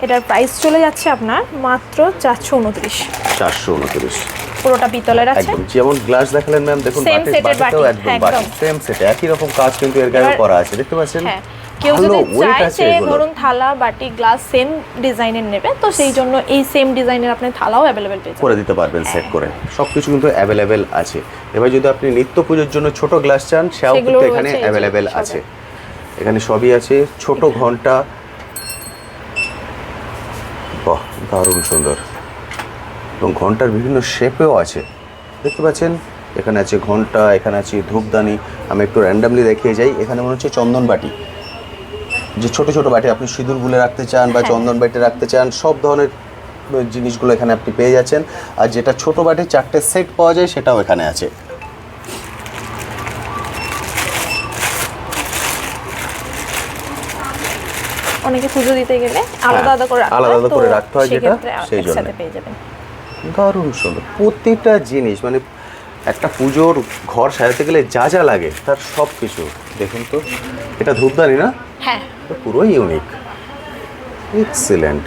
এটার প্রাইস চলে যাচ্ছে আপনার মাত্র 429। 429। পুরোটা পিতলের আছে। একদম যেমন গ্লাস দেখালেন ম্যাম, দেখুন Same set এর বাটিতেও বাটি, একদম হ্যাঁ, বাটি একদম। সেম সেটে একই রকম কাজ কিন্তু এর গায়ে এবার- করা আছে, দেখতে পাচ্ছেন? হ্যাঁ, কেউ ভালো যদি weight চায় আছে যে এগুলোর। ধরুন থালা বাটি গ্লাস সেম ডিজাইনের নেবে, তো সেই জন্য এই সেম ডিজাইনের আপনি থালাও অ্যাভেলেবেল পেয়ে যাবেন। করে দিতে পারবেন সেট করে, সব কিছু কিন্তু অ্যাভেলেবেল আছে। এবার যদি আপনি নিত্য পুজোর জন্য ছোট গ্লাস চান, সেও কিন্তু সেগুলোও এখানে রয়েছে, এই যে অ্যাভেলেবেল সবই। আছে। এখানে সবই আছে, ছোট ঘন্টা, বাহ দারুণ সুন্দর। এবং ঘন্টার বিভিন্ন শেপেও আছে, দেখতে পাচ্ছেন? এখানে আছে ঘন্টা, এখানে আছে ধূপদানি। আমি একটু র্যান্ডামলি দেখিয়ে যাই। এখানে মনে হচ্ছে চন্দন বাটি, যে ছোট ছোট বাটি আপনি সিঁদুর গুলে রাখতে চান বা হ্যাঁ। চন্দন বাটি রাখতে চান, সব ধরনের জিনিসগুলো এখানে আপনি পেয়ে যাচ্ছেন। আর যেটা ছোট বাটি 4টে সেট পাওয়া যায়, সেটাও এখানে আছে। অনেকে পুজো দিতে গেলে আলাদা আলাদা করে রাখতে হয়, আলাদা তো করে রাখতে হয় যেটা, সেক্ষেত্রে সেই জন্য। একসাথে পেয়ে যাবেন। দারুণ সুন্দর প্রতিটা জিনিস, মানে একটা পুজোর ঘর সাজাতে গেলে যা যা লাগে তার সব কিছু। দেখুন তো, এটা ধূপদানি না? হ্যাঁ, এটা পুরোই ইউনিক, এক্সিলেন্ট।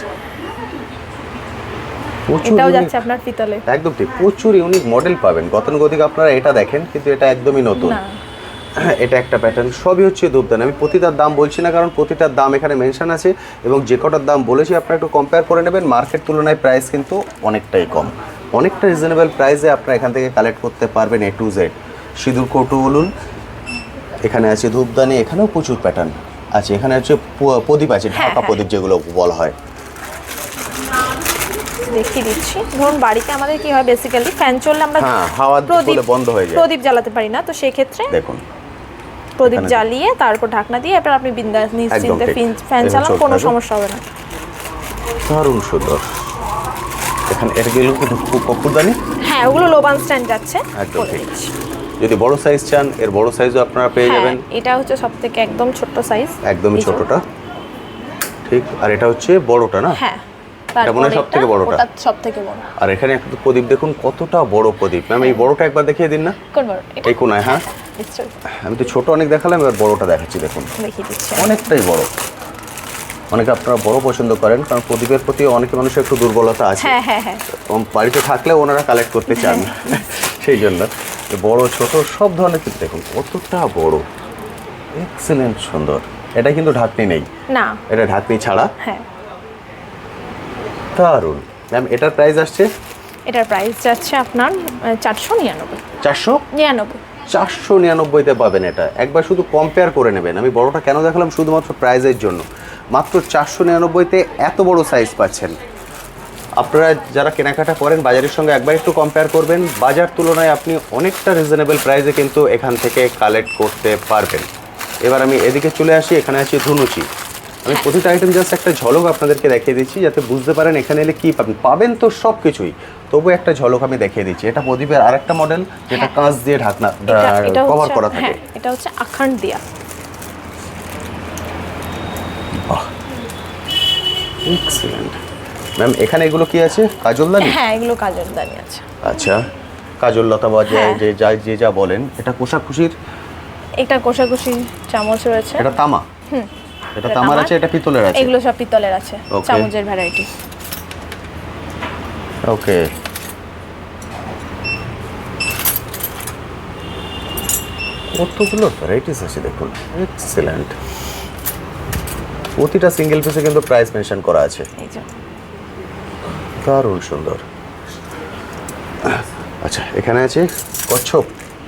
এটাও যাচ্ছে আপনার পিতলে। একদম ঠিক, প্রচুর ইউনিক মডেল পাবেন। গতানুগতিক আপনারা এটা দেখেন, কিন্তু এটা একদমই নতুন। না, এটা একটা প্যাটার্ন, সবই হচ্ছে ধূপদানি। আমি প্রতিটার দাম বলছি না, কারণ প্রতিটার দাম এখানে মেনশন আছে এবং যে কটার দাম বলেছি আপনারা একটু কম্পেয়ার করে নেবেন। মার্কেট তুলনায় প্রাইস কিন্তু অনেকটাই কম, অনেকটা রিজনেবল প্রাইসে আপনারা এখান থেকে কালেক্ট করতে পারবেন A to Z। সিঁদুর কৌটো বলুন, এখানে আছে ধূপদানি, এখানেও প্রচুর প্যাটার্ন আছে। এখানে হচ্ছে প্রদীপ আছে, ঢাকা প্রদীপ যেগুলো বলা হয়। দেখিয়ে দিচ্ছি। ধরুন বাড়িতে আমাদের কি হয়, বেসিক্যালি ফ্যান চললে আমরা হাওয়া দিলে বন্ধ হয়ে যায়, প্রদীপ জ্বালাতে পারি না। তো সেই ক্ষেত্রে দেখুন প্রদীপ জ্বালিয়ে তারপর ঢাকনা দিয়ে এরপর আপনি বিন্দাস নিশ্চিন্তে ফ্যান চালান, কোনো সমস্যা হবে না। দারুণ সুন্দর। এখানে এগুলো কি কপুরদানি? হ্যাঁ, ওগুলো লোবান স্ট্যান্ড যাচ্ছে। একদম ঠিক। যদি বড় সাইজ চান, এর বড় সাইজও আপনারা পেয়ে যাবেন। এটা হচ্ছে সবথেকে একদম ছোট সাইজ, একদমই ছোটটা, ঠিক। আর এটা হচ্ছে বড়টা না? হ্যাঁ, এটা মনে হয় সবথেকে বড়টা। ওটা সবথেকে বড়। আর এখানে একটা প্রদীপ দেখুন, কতটা বড় প্রদীপ। ম্যাম এই বড়টা একবার দেখিয়ে দিন না। কোন বড়? এই কোনায়। হ্যাঁ, নিশ্চয়ই। আমি তো ছোট অনেক দেখালাম, এবার বড়টা দেখাচ্ছি। দেখুন দেখিয়ে দিচ্ছি। অনেকটাই বড়। অনেকে আপনারা বড় পছন্দ করেন, কারণ প্রদীপের প্রতি অনেক মানুষের একটু দুর্বলতা আছে। হ্যাঁ হ্যাঁ হ্যাঁ, বাড়িতে থাকলে ওনারা কালেক্ট করতে চান, সেই জন্য বড় ছোট সব ধরনের। কিন্তু দেখুন কতটা বড়, এক্সেলেন্ট সুন্দর। এটা কিন্তু ঢাকনি নেই না, এটা ঢাকনি ছাড়া। হ্যাঁ, দারুণ। ম্যাম এটার প্রাইস আসছে? এটার প্রাইস যাচ্ছে আপনার 499। 499? 499-তে পাবেন এটা। একবার শুধু কম্পেয়ার করে নেবেন। আমি বড়টা কেন দেখালাম, শুধুমাত্র প্রাইজের জন্য। মাত্র 499-তে এত বড় সাইজ পাচ্ছেন। আপনারা যারা কেনাকাটা করেন বাজারের সঙ্গে একবার একটু কম্পেয়ার করবেন। বাজার তুলনায় আপনি অনেকটা রিজনেবল প্রাইসে কিন্তু এখান থেকে কালেক্ট করতে পারবেন। এবার আমি এদিকে চলে আসি, এখানে আছে ধুনুচি। আমি প্রতিটা আইটেম জাস্ট একটা ঝলক আপনাদেরকে দেখিয়ে দিচ্ছি, যাতে বুঝতে পারেন এখানে এলে কী পাবেন। পাবেন তো সব কিছুই, তবু একটা ঝলক আমি দেখিয়ে দিচ্ছি। এটা প্রদীপের আরেকটা মডেল, যেটা কাঁচ দিয়ে ঢাকনা কভার করা থাকে। এটা হচ্ছে আখান্ড দিয়া। বাহ, এক্সেলেন্ট। ম্যাম এখানে এগুলো কি আছে, কাজলদানি? হ্যাঁ, এগুলো কাজলদানি আছে। আচ্ছা, কাজল লতা বা যে যা বলেন। এটা কোষাকুষির? এটা কোষাকুষি চামচ রয়েছে। এটা তামা? এটা তামার আছে, এটা পিতলের আছে? এগুলো সব পিতলের আছে, চামচের ভ্যারাইটি। ওকে, কতগুলো ভ্যারাইটিস আছে দেখুন, এক্সেলেন্ট। প্রতিটা সিঙ্গেল পিসে কিন্তু প্রাইস মেনশন করা আছে। এই যে দারুণ সুন্দর। আচ্ছা, এখানে আছে কচ্ছপ?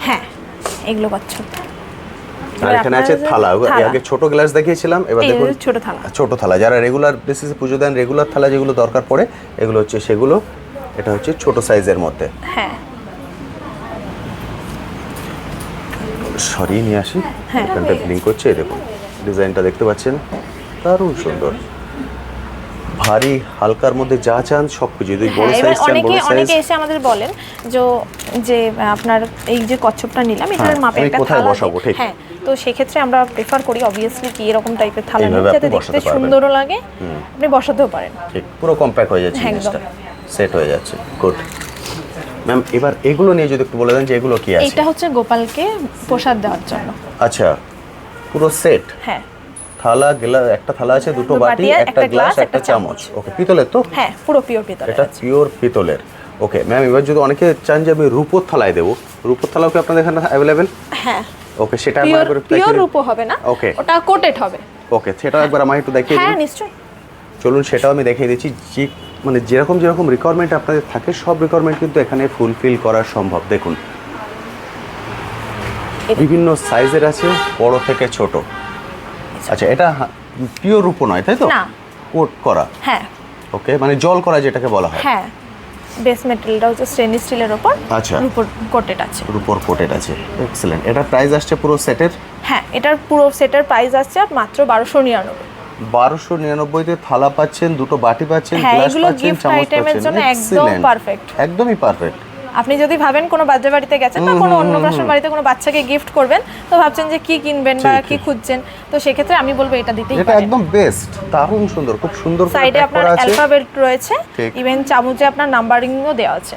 হ্যাঁ, এগুলো কচ্ছপ। আর এখানে আছে থালা। আগে ছোট গ্লাস দেখিয়েছিলাম, এবার দেখুন ছোট থালা। ছোট থালা, যারা রেগুলার বেসিসে পুজো দেন, রেগুলার থালা যেগুলো দরকার পড়ে, এগুলো হচ্ছে সেগুলো। এটা হচ্ছে ছোট সাইজের মধ্যে। হ্যাঁ, সরিয়ে নিয়ে আসি, এখানটা ব্লিঙ্ক করছে। দেখুন ডিজাইনটা দেখতে পাচ্ছেন, দারুণ সুন্দর। ভারী হালকার মধ্যে যা চান সব কিছু। যদি বড় সাইজ চান, বড় সাইজ। অনেকে এসে আমাদের বলেন যে আপনার এই যে কচ্ছপটা নিলাম, এটার মাপে একটা থালা বসাবো, ঠিক। হ্যাঁ, তো সেক্ষেত্রে আমরা প্রেফার করি অবভিয়াসলি কি এরকম টাইপের থালা এইভাবে নিয়ে, যাতে আপনি দেখতে বসাতে পারবেন। সুন্দরও লাগে, আপনি বসাতেও পারেন। ঠিক, পুরো কম্প্যাক্ট হয়ে যাচ্ছে, জিনিসটা সেট হয়ে যাচ্ছে। গুড। ম্যাম এবার এগুলো নিয়ে যদি একটু বলে দেন যে এগুলো কি আছে? এটা হচ্ছে গোপালকে প্রসাদ দেওয়ার জন্য। আচ্ছা, পুরো সেট? হ্যাঁ, থালা, গ্লাস, একটা থালা আছে, দুটো বাটি, একটা গ্লাস, একটা চামচ। ওকে, পিতলের তো? হ্যাঁ, পুরো পিওর পিতলের। এটা পিওর পিতলের। ওকে ম্যাম, এবার যদি অনেকে চান যে আমি রূপোর থালায় দেবো, রূপোর থালাও কি আপনাদের এখানে অ্যাভেলেবেল? হ্যাঁ। ওকে, সেটা আমার একবার পিওর রূপো হবে না, ওকে, ওটা কোটেড হবে। ওকে, সেটা একবার আমাকে একটু দেখিয়ে দিন। হ্যাঁ, নিশ্চয়ই। চলুন সেটাও আমি দেখিয়ে দিচ্ছি। যে মানে যেরকম যেরকম রিকোয়ারমেন্ট আপনাদের থাকে, সব রিকোয়ারমেন্ট কিন্তু এখানে ফুলফিল করা সম্ভব। দেখুন বিভিন্ন সাইজের আছে, বড় থেকে ছোট। আচ্ছা, এটা পিওর রূপো নয় তাই তো? না, কোট করা। হ্যাঁ। ওকে, মানে জল করা যেটাকে বলা হয়। হ্যাঁ, বেস মেটেরিয়ালটা হচ্ছে স্টেনলেস স্টিলের উপর। আচ্ছা, রূপোর কোটেড আছে। রূপোর কোটেড আছে, এক্সেলেন্ট। এটা প্রাইস আসছে পুরো সেটের? হ্যাঁ, এটার পুরো সেটের প্রাইস আসছে মাত্র 1299। 1299-তে থালা পাচ্ছেন, দুটো বাটি পাচ্ছেন, হ্যাঁ, গ্লাস এগুলো পাচ্ছেন, গিফট চামচ আইটেমের পাচ্ছেন। জন্য একদম পারফেক্ট, একদমই পারফেক্ট। আপনি যদি ভাবেন কোনো বাচ্চা বাড়িতে গেছেন বা কোনো অন্নপ্রাশন বাড়িতে কোনো বাচ্চাকে গিফট করবেন, তো ভাবছেন যে কি কিনবেন বা কি খুঁজছেন, তো সেক্ষেত্রে আমি বলবো এটা দিতেই পারেন। এটা একদম বেস্ট, দারুণ সুন্দর, খুব সুন্দর করে সাইডে প্যাক আপনার করা আছে। অ্যালফাবেট রয়েছে, ইভেন চামচে আপনার নাম্বারিংও দেওয়া আছে।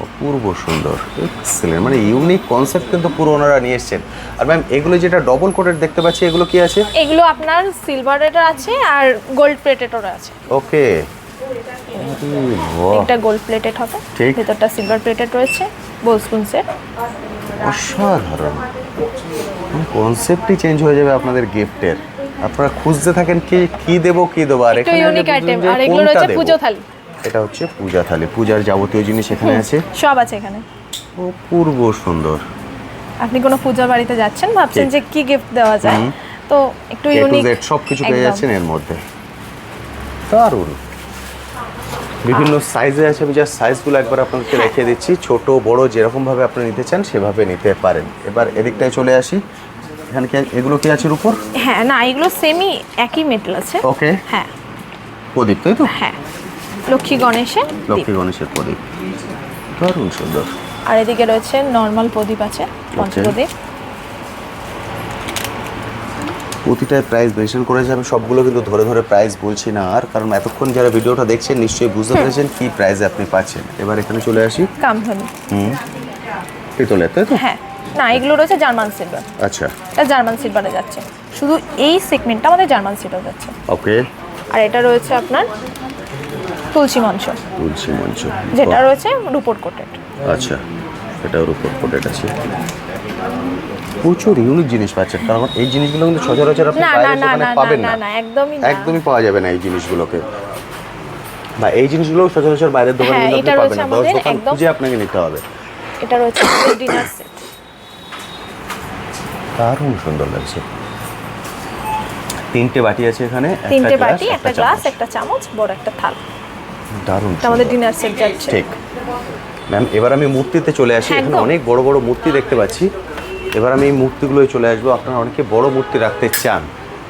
অপূর্ব সুন্দর, এক্সেলেন্ট। মানে ইউনিক কনসেপ্ট কিন্তু পুরো ওনারা নিয়ে এসেছেন। আর ম্যাম এগুলো যেটা ডবল কোটেড দেখতে পাচ্ছি, এগুলো কি আছে? এগুলো আপনার সিলভারের আছে আর গোল্ড প্লেটেডও আছে। ওকে, এটা গোল্ড প্লেটেড হবে, ঠিক। ভেতরটা সিলভার প্লেটেড রয়েছে, বোল স্পুন সেট। অসাধারণ। কনসেপ্টই চেঞ্জ হয়ে যাবে আপনাদের গিফটের। আপনারা খুঁজতে থাকেন কি দেবো আর একটু ইউনিক আইটেম। আর এগুলো রয়েছে পূজা থালি। এটা হচ্ছে পূজা থালি, পূজার যাবতীয় জিনিস এখানে আছে, সব আছে এখানে। অপূর্ব সুন্দর। আপনি কোনো পূজা বাড়িতে যাচ্ছেন, ভাবছেন যে কি গিফট দেওয়া যায়, তো একটু ইউনিক সব কিছু পেয়ে যাচ্ছেন এর মধ্যে। দারুণ, বিভিন্ন সাইজে আছে। আমি জাস্ট সাইজগুলো একবার আপনাদেরকে দেখিয়ে দিচ্ছি, ছোট বড় যেরকম ভাবে আপনি নিতে চান সেভাবে নিতে পারেন। এবার এদিকটায় চলে আসি, এখানে কি এগুলো কি আছে উপর? হ্যাঁ, না এগুলো সেমি একই মেটাল আছে। ওকে, হ্যাঁ প্রদীপ, তাই তো? হ্যাঁ, লক্ষ্মী গণেশের প্রদীপ, দারুণ সুন্দর। আর এদিকে রয়েছে নরমাল প্রদীপ আছে, পঞ্চপ্রদীপ। প্রতিটার প্রাইস মেনশন করেছে, আমি সবগুলো কিন্তু ধরে ধরে প্রাইস বলছি না আর, কারণ এতক্ষণ যারা ভিডিওটা দেখছেন নিশ্চয়ই বুঝতে পেরেছেন কি প্রাইসে আপনি পাচ্ছেন। এবার এখানে চলে আসি, কামধনি পিতলের, তাই তো? হ্যাঁ, না এগুলো রয়েছে জার্মান সিলভার। আচ্ছা, এটা জার্মান সিলভারে যাচ্ছে, শুধু এই সেগমেন্টটা আমাদের জার্মান সিলভার যাচ্ছে। ওকে। আর এটা রয়েছে আপনার তুলসী মঞ্চ, যেটা রয়েছে রুপোর কোটেড। আচ্ছা, এটাও রুপোর কোটেড আছে। প্রচুর ইউনিক জিনিস পাচ্ছেন, কারণ এই জিনিসগুলো কিন্তু সচরাচর আপনি বাইরের দোকানে পাবেন না। একদমই পাওয়া যাবে না এই জিনিসগুলোকে, বা এই জিনিসগুলো সচরাচর বাইরের দোকানে কিন্তু আপনি পাবেন না, 10 দোকান খুঁজে আপনাকে নিতে হবে। এটা রয়েছে ডিনার সেট, দারুণ সুন্দর লাগছে। 3টে বাটি আছে এখানে, 3টে বাটি, একটা গ্লাস, একটা চামচ, বড় একটা থাল। দারুণ, আমাদের ডিনার সেট যাচ্ছে। ঠিক ম্যাম। এবার আমি মূর্তিতে চলে আসি, এখানে অনেক বড় বড় মূর্তি দেখতে পাচ্ছি। এবার আমি এই মূর্তিগুলোই চলে আসবো। আপনারা অনেকে বড় মূর্তি রাখতে চান,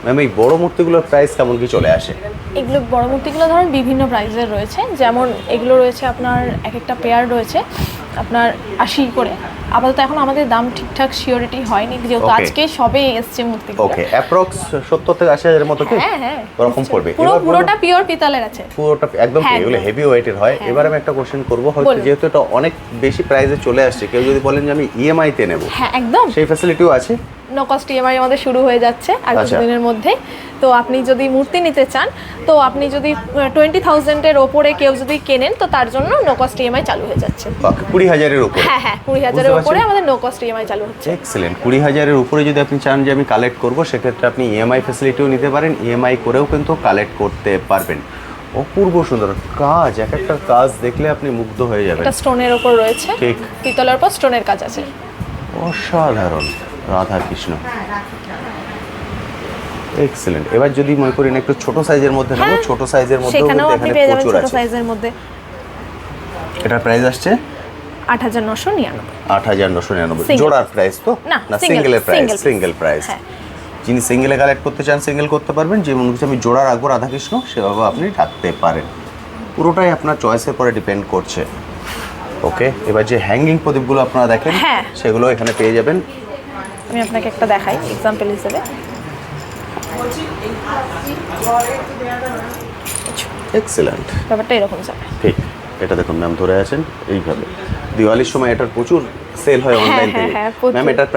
ম্যাম এই বড় মূর্তিগুলোর প্রাইস কেমন কি চলে আসে? এগুলো বড় মূর্তিগুলো ধরুন বিভিন্ন প্রাইসের রয়েছে, যেমন এগুলো রয়েছে আপনার এক একটা পেয়ার রয়েছে আপনার 80 করে। আপাতত এখন আমাদের দাম ঠিকঠাক সিওরিটি হয়নি, যেহেতু আজকে সবে এসছে মূর্তিগুলো। ওকে, অ্যাপ্রক্স 70 থেকে 80 হাজারের মতো কি? হ্যাঁ, এরকম পড়বে। পুরোটা পিওর পিতলের আছে, পুরোটা একদম এগুলো হেভি ওয়েটের হয়। এবার আমি একটা কোশ্চেন করব, হয়তো যেহেতু এটা অনেক বেশি প্রাইসে চলে আসছে, কেউ যদি বলেন যে আমি ইএমআই তে নেব, হ্যাঁ একদম সেই ফ্যাসিলিটিও আছে। নো কস্ট ইএমআই আমাদের শুরু হয়ে যাচ্ছে আর কিছুদিনের মধ্যে। তো আপনি যদি মূর্তি নিতে চান, তো আপনি যদি 20,000 এর ওপরে কেউ যদি কেনেন, তো তার জন্য নো কস্ট ইএমআই চালু হয়ে যাচ্ছে। 20,000 এর উপরে? হ্যাঁ, 20,000 এর উপরে আমাদের নো কস্ট ইএমআই চালু হচ্ছে। এক্সেলেন্ট। 20,000 এর উপরে যদি আপনি চান যে আমি কালেক্ট করব, সেক্ষেত্রে আপনি ইএমআই ফ্যাসিলিটিও নিতে পারেন, ইএমআই করেও কিন্তু কালেক্ট করতে পারবেন। অপূর্ব সুন্দর কাজ, এক একটা কাজ দেখলে আপনি মুগ্ধ হয়ে যাবেন। এটা স্টোনের উপর রয়েছে, ঠিক পিতলের উপর স্টোনের কাজ আছে, অসাধারণ। রাধা কৃষ্ণ, এক্সেলেন্ট। এবার যদি মনে করেন একটু ছোট সাইজের মধ্যে নেব, ছোট সাইজের মধ্যেও কিন্তু এখানে প্রচুর আছে। ছোট সাইজের মধ্যে এটার প্রাইস আসছে 8,999। 8,999 জোড়ার প্রাইস তো? না, সিঙ্গেলের প্রাইস, সিঙ্গেল প্রাইস। যিনি সিঙ্গেলে কালেক্ট করতে চান সিঙ্গেল করতে পারবেন, যেমন আমি জোড়া রাখবো রাধাকৃষ্ণ সেভাবে আপনি রাখতে পারেন। পুরোটাই আপনার চয়েসের পরে ডিপেন্ড করছে। ওকে, এবার যে হ্যাঙ্গিং প্রদীপগুলো আপনারা দেখেন, সেগুলো এখানে পেয়ে যাবেন। আমি আপনাকে একটা দেখাই এক্সাম্পল হিসেবে। এক্সেলেন্ট, ব্যাপারটা এরকম যাবে। ঠিক, এটা দেখুন ম্যাম ধরে আছেন এইভাবে। দিওয়ালির সময় এটার প্রচুর সেল হয় অনলাইন থেকে। ম্যাম এটার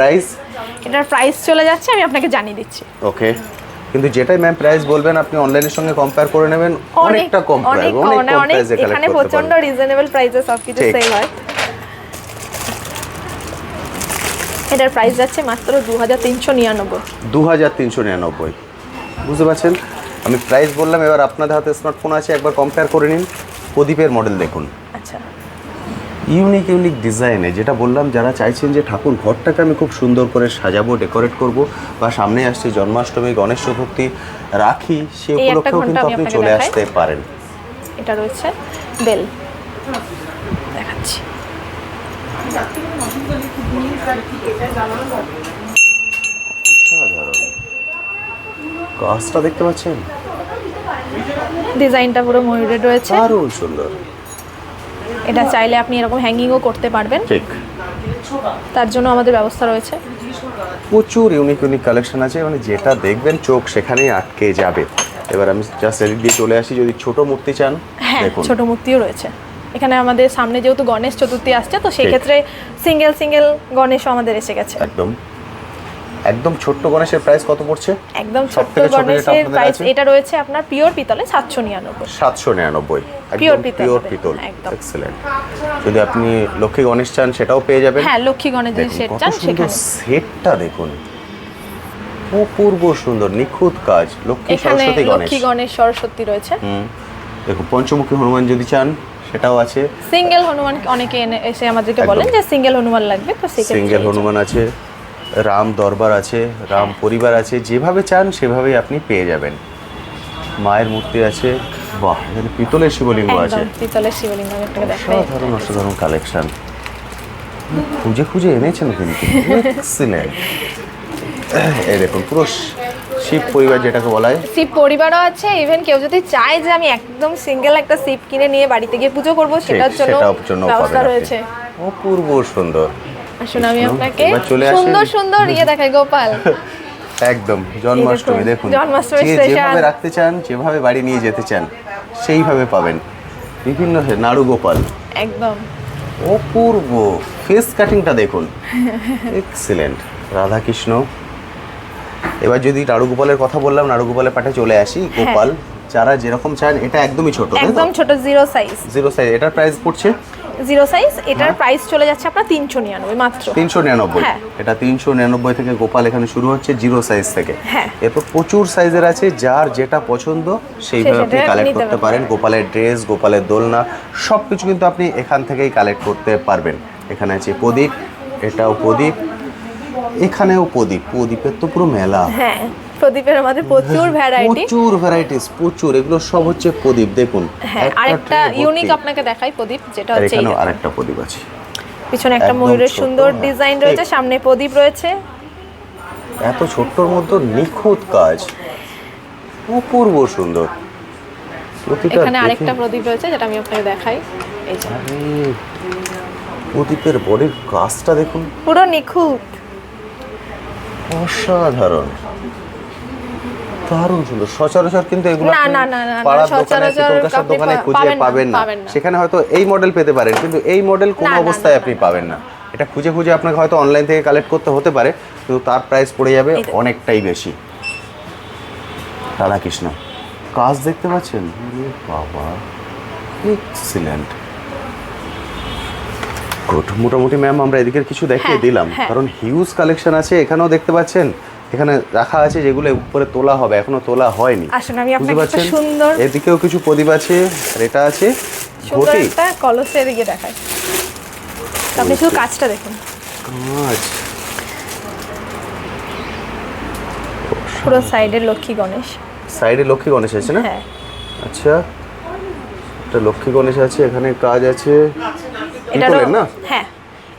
প্রাইস চলে যাচ্ছে, আমি আপনাকে জানিয়ে দিচ্ছি। ওকে, কিন্তু যেটাই ম্যাম প্রাইস বলবেন আপনি অনলাইনের সঙ্গে কম্পেয়ার করে নেবেন, অনেকটা কম প্রাইস, অনেক কম প্রাইসে কালেক্ট করতে পারবেন। এখানে প্রচন্ড রিজনেবল প্রাইসে সবকিছু সেল হয়। এটার প্রাইস যাচ্ছে মাত্র 2,399। 2,399, বুঝতে পারছেন? আমি প্রাইস বললাম, এবার আপনাদের হাতে স্মার্টফোন আছে, একবার কম্পেয়ার করে নিন। প্রদীপের মডেল দেখুন, আচ্ছা ইউনিক ডিজাইনে, যেটা বললাম যারা চাইছেন যে ঠাকুর ঘরটাকে আমি খুব সুন্দর করে সাজাবো, ডেকোরেট করব, বা সামনে আসছে জন্মাষ্টমী, গণেশ চতুর্থী, রাখি, সে উপলক্ষেও কিন্তু আপনি চলে আসতে পারেন। এটা রয়েছে বেল, দেখাচ্ছি। কাজটা দেখতে পাচ্ছেন, ডিজাইনটা পুরো ময়ূরের রয়েছে, দারুণ সুন্দর। এটা চাইলে আপনি এরকম হ্যাঙ্গিংও করতে পারবেন, ঠিক, তার জন্য আমাদের ব্যবস্থা রয়েছে। প্রচুর ইউনিক কালেকশন আছে, মানে যেটা দেখবেন চোখ সেখানেই আটকে যাবে। এবার আমি জাস্ট এদিক দিয়ে চলে আসি, যদি ছোট মূর্তি চান, দেখুন ছোট মূর্তিও রয়েছে এখানে। আমাদের সামনে যেহেতু গণেশ চতুর্থী আসছে, তো সেই ক্ষেত্রে সিঙ্গেল গণেশও আমাদের এসে গেছে। একদম ছোট্ট গণেশের প্রাইস কত পড়ছে? একদম ছোট্ট গণেশের প্রাইস এটা রয়েছে আপনার পিওর পিতলে 799। 799, পিওর পিতল, এক্সেলেন্ট। যদি আপনি লক্ষ্মী গণেশ চান সেটাও পেয়ে যাবেন। হ্যাঁ, লক্ষ্মী গণেশের সেট চান সেখানে। সেটটা দেখুন, অপূর্ব সুন্দর নিখুঁত কাজ, লক্ষ্মী এখানে সরস্বতী গণেশ। লক্ষ্মী গণেশ সরস্বতী রয়েছে। দেখুন পঞ্চমুখী হনুমান যদি চান সেটাও আছে। সিঙ্গেল হনুমান অনেকে এসে আমাদেরকে একদম। বলেন যে সিঙ্গেল হনুমান লাগবে, তো সেক্ষেত্রে সিঙ্গেল এই যে। হনুমান আছে, রাম দরবার আছে, রাম পরিবার আছে, যেভাবে চান সেভাবেই আপনি পেয়ে যাবেন। মায়ের মূর্তি আছে, বাহ এখানে পিতলের শিবলিঙ্গ আছে। একদম পিতলের শিবলিঙ্গ, আমি আপনাকে দেখাই। অসাধারণ অসাধারণ কালেকশন, খুঁজে খুঁজে এনেছেন কিন্তু, এক্সিলেন্ট। এই দেখুন পুরো শিব পরিবার যেটাকে বলা হয়। শিব পরিবারও আছে, ইভেন কেউ যদি চায় যে আমি একদম সিঙ্গেল একটা শিব কিনে নিয়ে বাড়িতে গিয়ে পুজো করব, সেটার জন্য ব্যবস্থা রয়েছে। অপূর্ব সুন্দর। আসুন আমি আপনাকে এবার চলে আসেন। সুন্দর সুন্দর দেখাই গোপাল। একদম জন্মাষ্টমী, দেখুন জন্মাষ্টমী যে স্পেশাল। যেভাবে রাখতে চান, যেভাবে বাড়ি নিয়ে যেতে চান সেইভাবে পাবেন। বিভিন্ন নাড়ু গোপাল, একদম অপূর্ব। ফেস কাটিংটা দেখুন, এক্সিলেন্ট। রাধা কৃষ্ণ। এবার যদি নাড়ু গোপালের কথা বললাম, নাড়ু গোপালের পাটে চলে আসি। গোপাল যারা যেরকম চান, এটা একদমই ছোট, একদম ছোট, জিরো সাইজ। Zero size. এটার প্রাইস পড়ছে জিরো সাইজ, এটার প্রাইস চলে যাচ্ছে আপনার 399 মাত্র। 399। হ্যাঁ। এটা 399 থেকে গোপাল এখানে শুরু হচ্ছে, জিরো সাইজ থেকে। হ্যাঁ। এরপর প্রচুর সাইজের আছে, যার যেটা পছন্দ সেইভাবে আপনি সেটা কালেক্ট নিতে করতে পারেন। গোপালের ড্রেস, গোপালের দোলনা সব কিছু কিন্তু আপনি এখান থেকেই কালেক্ট করতে পারবেন। এখানে আছে প্রদীপ, এটাও প্রদীপ, এখানেও প্রদীপ। প্রদীপের তো পুরো মেলা। হ্যাঁ, প্রদীপের মধ্যে প্রচুর ভ্যারাইটি। প্রচুর ভ্যারাইটিস, প্রচুর। এগুলো সব হচ্ছে প্রদীপ, দেখুন। হ্যাঁ, একটা আরেকটা tray ভর্তি। ইউনিক আপনাকে দেখাই প্রদীপ, যেটা আর হচ্ছে এই এখানেও দেখুন। আরেকটা প্রদীপ আছে। পিছনে একটা একদম ময়ূরের ছোট, সুন্দর হ্যাঁ। ডিজাইন রয়েছে, সামনে প্রদীপ রয়েছে। এত ছোট্টর মধ্যে নিখুঁত কাজ, অপূর্ব সুন্দর। প্রতিটা এখানে দেখে- আরেকটা প্রদীপ রয়েছে, যেটা আমি আপনাকে দেখাই। এই যে আরে, প্রদীপের বডির কাজটা দেখুন, পুরো নিখুঁত। অসাধারণ, দারুণ সুন্দর। সচরাচর কিন্তু এগুলো না, আপনি না, না, না, না, পাড়ার দোকানে, সচরাচর শীতলকার আপনি দোকানে খুঁজে পাবেন না, পাবেন পাবেন না। না। সেখানে হয়তো এই মডেল পেতে পারেন, কিন্তু এই মডেল কোনো না, না, অবস্থায় না, আপনি পাবেন না। এটা খুঁজে খুঁজে আপনাকে হয়তো অনলাইন থেকে কালেক্ট করতে হতে পারে, কিন্তু তার প্রাইস পড়ে যাবে এই দেখুন। অনেকটাই বেশি। রাধাকৃষ্ণ কাজ দেখতে পাচ্ছেন, আরে বাবা, এক্সিলেন্ট। গুড। মোটামুটি ম্যাম আমরা এদিকের কিছু দেখিয়ে হ্যাঁ, দিলাম, হ্যাঁ। কারণ হিউজ কালেকশন আছে। এখানেও দেখতে পাচ্ছেন, এখানে রাখা আছে, যেগুলো উপরে তোলা হবে, এখনো তোলা হয়নি। আসুন আমি বুঝতে আপনাকে একটা পারছেন? সুন্দর এদিকেও কিছু প্রদীপ আছে, আর এটা আছে সুন্দর ঘটি একটা কলসের দিকে দেখাই। তো আপনি শুধু কাজটা দেখুন, কাঁচ। পুরো সাইডের লক্ষ্মী গণেশ। সাইডে লক্ষ্মী গণেশ আছে না? হ্যাঁ, আচ্ছা, একটা লক্ষ্মী গণেশ আছে, এখানে কাজ আছে এটারও পিতলের না? হ্যাঁ,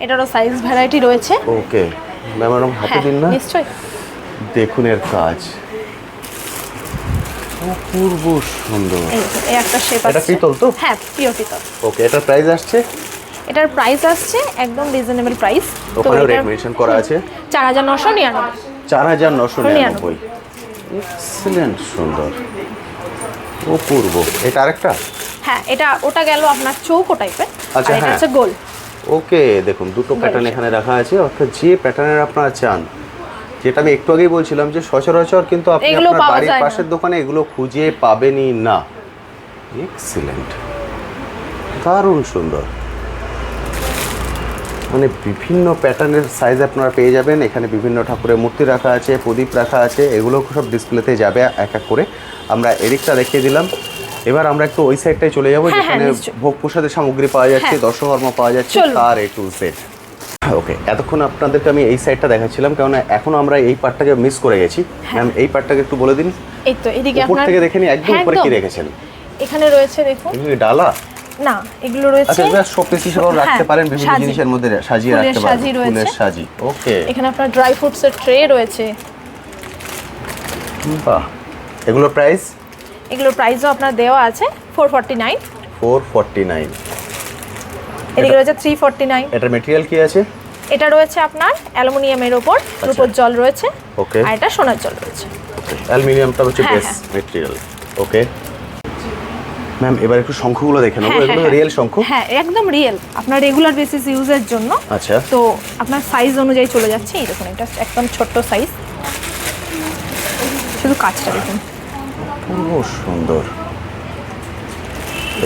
এটারও সাইজ ভ্যারাইটি রয়েছে। ওকে ম্যাম, আমার হাতে হ্যাঁ, দিন না। নিশ্চয়ই। দেখুন এর কাজ, অপূর্ব সুন্দর। এই দেখুন, এই একটা শেপ এটা আছে। পিতল তো? হ্যাঁ, পিওর পিতল। ওকে, এটার প্রাইস আসছে? এটার প্রাইস আসছে একদম রিজনেবল প্রাইস। ওখানেও রেট মেনশন করা আছে, 4999। 4999। এক্সিলেন্ট, সুন্দর, অপূর্ব। এটা আরেকটা? হ্যাঁ, এটা ওটা গেল আপনার চৌকো টাইপের, আর আচ্ছা, এটা হ্যাঁ। হচ্ছে গোল। ওকে, দেখুন দুটো প্যাটার্ন এখানে রাখা আছে, অর্থাৎ যে প্যাটার্নের আপনারা চান, যেটা আমি একটু আগেই বলছিলাম যে সচরাচর কিন্তু আপনি এগুলো আপনার পাওয়া বাড়ির যায় না। পাশের দোকানে এগুলো খুঁজে পাবেনই না। এক্সিলেন্ট, দারুণ সুন্দর। মানে বিভিন্ন প্যাটার্নের সাইজ আপনারা পেয়ে যাবেন। এখানে বিভিন্ন ঠাকুরের মূর্তি রাখা আছে, প্রদীপ রাখা আছে, এগুলো সব ডিসপ্লেতে যাবে এক এক করে। আমরা এদিকটা দেখিয়ে দিলাম। এবার আমরা একটু ওই সাইডটায় চলে যাবো, হ্যাঁ, যেখানে নিশ্চয়ই। ভোগ প্রসাদের সামগ্রী পাওয়া যাচ্ছে, হ্যাঁ। দর্শকর্মা পাওয়া যাচ্ছে, চলুন। তার A to Z। ওকে, এতক্ষণ আপনাদেরকে আমি এই সাইডটা দেখাচ্ছিলাম, কারণ এখনো আমরা এই পার্টটাকে মিস করে গেছি। ম্যাম এই পার্টটাকে একটু বলে দিন। এই তো এদিকে উপর আপনার থেকে দেখে নি, একদম হ্যাঁ, উপরে কি একদম। রেখেছেন? এখানে রয়েছে দেখুন, এগুলো কি ডালা? না এগুলো রয়েছে আচ্ছা, এগুলো শোপিস হিসেবেও রাখতে হ্যাঁ, পারেন, বিভিন্ন সাজি। জিনিসের মধ্যে সাজিয়ে ফুলের রাখতে পারেন। সাজি রয়েছে। ফুলের সাজি, ওকে। এখানে আপনার ড্রাই ফ্রুটসের ট্রে রয়েছে। বাহ, এগুলোর প্রাইস? এগুলোর প্রাইসও আপনার দেওয়া আছে 449। 449। এদিকে রয়েছে 349। এটার মেটেরিয়াল কি আছে? এটা রয়েছে আপনার অ্যালুমিনিয়ামের ওপর, রূপোর জল রয়েছে, ওকে। আর এটা সোনার জল রয়েছে। অ্যালুমিনিয়ামটা হচ্ছে হ্যাঁ, বেস মেটেরিয়াল, ওকে। ম্যাম এবার একটু শঙ্খগুলো দেখে নেবো। হ্যাঁ, এগুলো হ্যাঁ, রিয়েল শঙ্খ? হ্যাঁ, একদম রিয়েল, আপনার রেগুলার বেসিস ইউজের জন্য। আচ্ছা, তো আপনার সাইজ অনুযায়ী চলে যাচ্ছে। এই দেখুন, এটা একদম ছোট্ট সাইজ, শুধু কাজটা দেখুন। পুরো সুন্দর,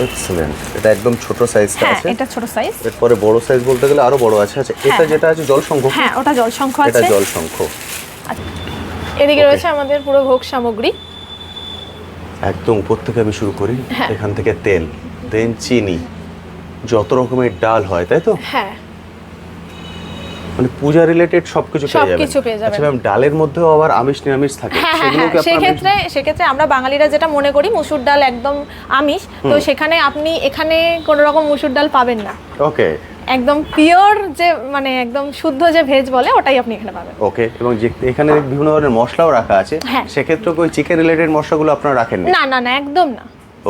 এক্সেলেন্ট। এটা একদম ছোট সাইজটা হ্যাঁ, আছে। এটা ছোট সাইজ। এরপরে বড় সাইজ বলতে গেলে আরো বড় আছে। আচ্ছা, এটা হ্যাঁ, যেটা আছে জল শঙ্খ? হ্যাঁ, ওটা জল শঙ্খ এটা আছে। জল শঙ্খ। এদিকে Okay. রয়েছে আমাদের পুরো ভোগ সামগ্রী। একদম উপর থেকে আমি শুরু করি, হ্যাঁ। এখান থেকে তেল, দেন চিনি, যত রকমের ডাল হয় তাই তো, হ্যাঁ, মানে পূজা রিলেটেড সবকিছু সবকিছু পেয়ে যাবেন। আচ্ছা ম্যাম, ডালের মধ্যেও আবার আমিষ নিরামিষ থাকে, হ্যাঁ হ্যাঁ সেগুলো হ্যাঁ, কি আপনারা সেক্ষেত্রে আমরা বাঙালিরা যেটা মনে করি মুসুর ডাল একদম আমিষ, তো সেখানে আপনি এখানে কোনো রকম মুসুর ডাল পাবেন না। ওকে একদম পিওর যে মানে একদম শুদ্ধ যে ভেজ বলে ওটাই আপনি এখানে পাবেন। ওকে, এবং যে এখানে বিভিন্ন ধরনের মশলাও রাখা আছে, হ্যাঁ। সেক্ষেত্রে ওই চিকেন রিলেটেড মশলাগুলো আপনারা রাখেন না না না, একদম না।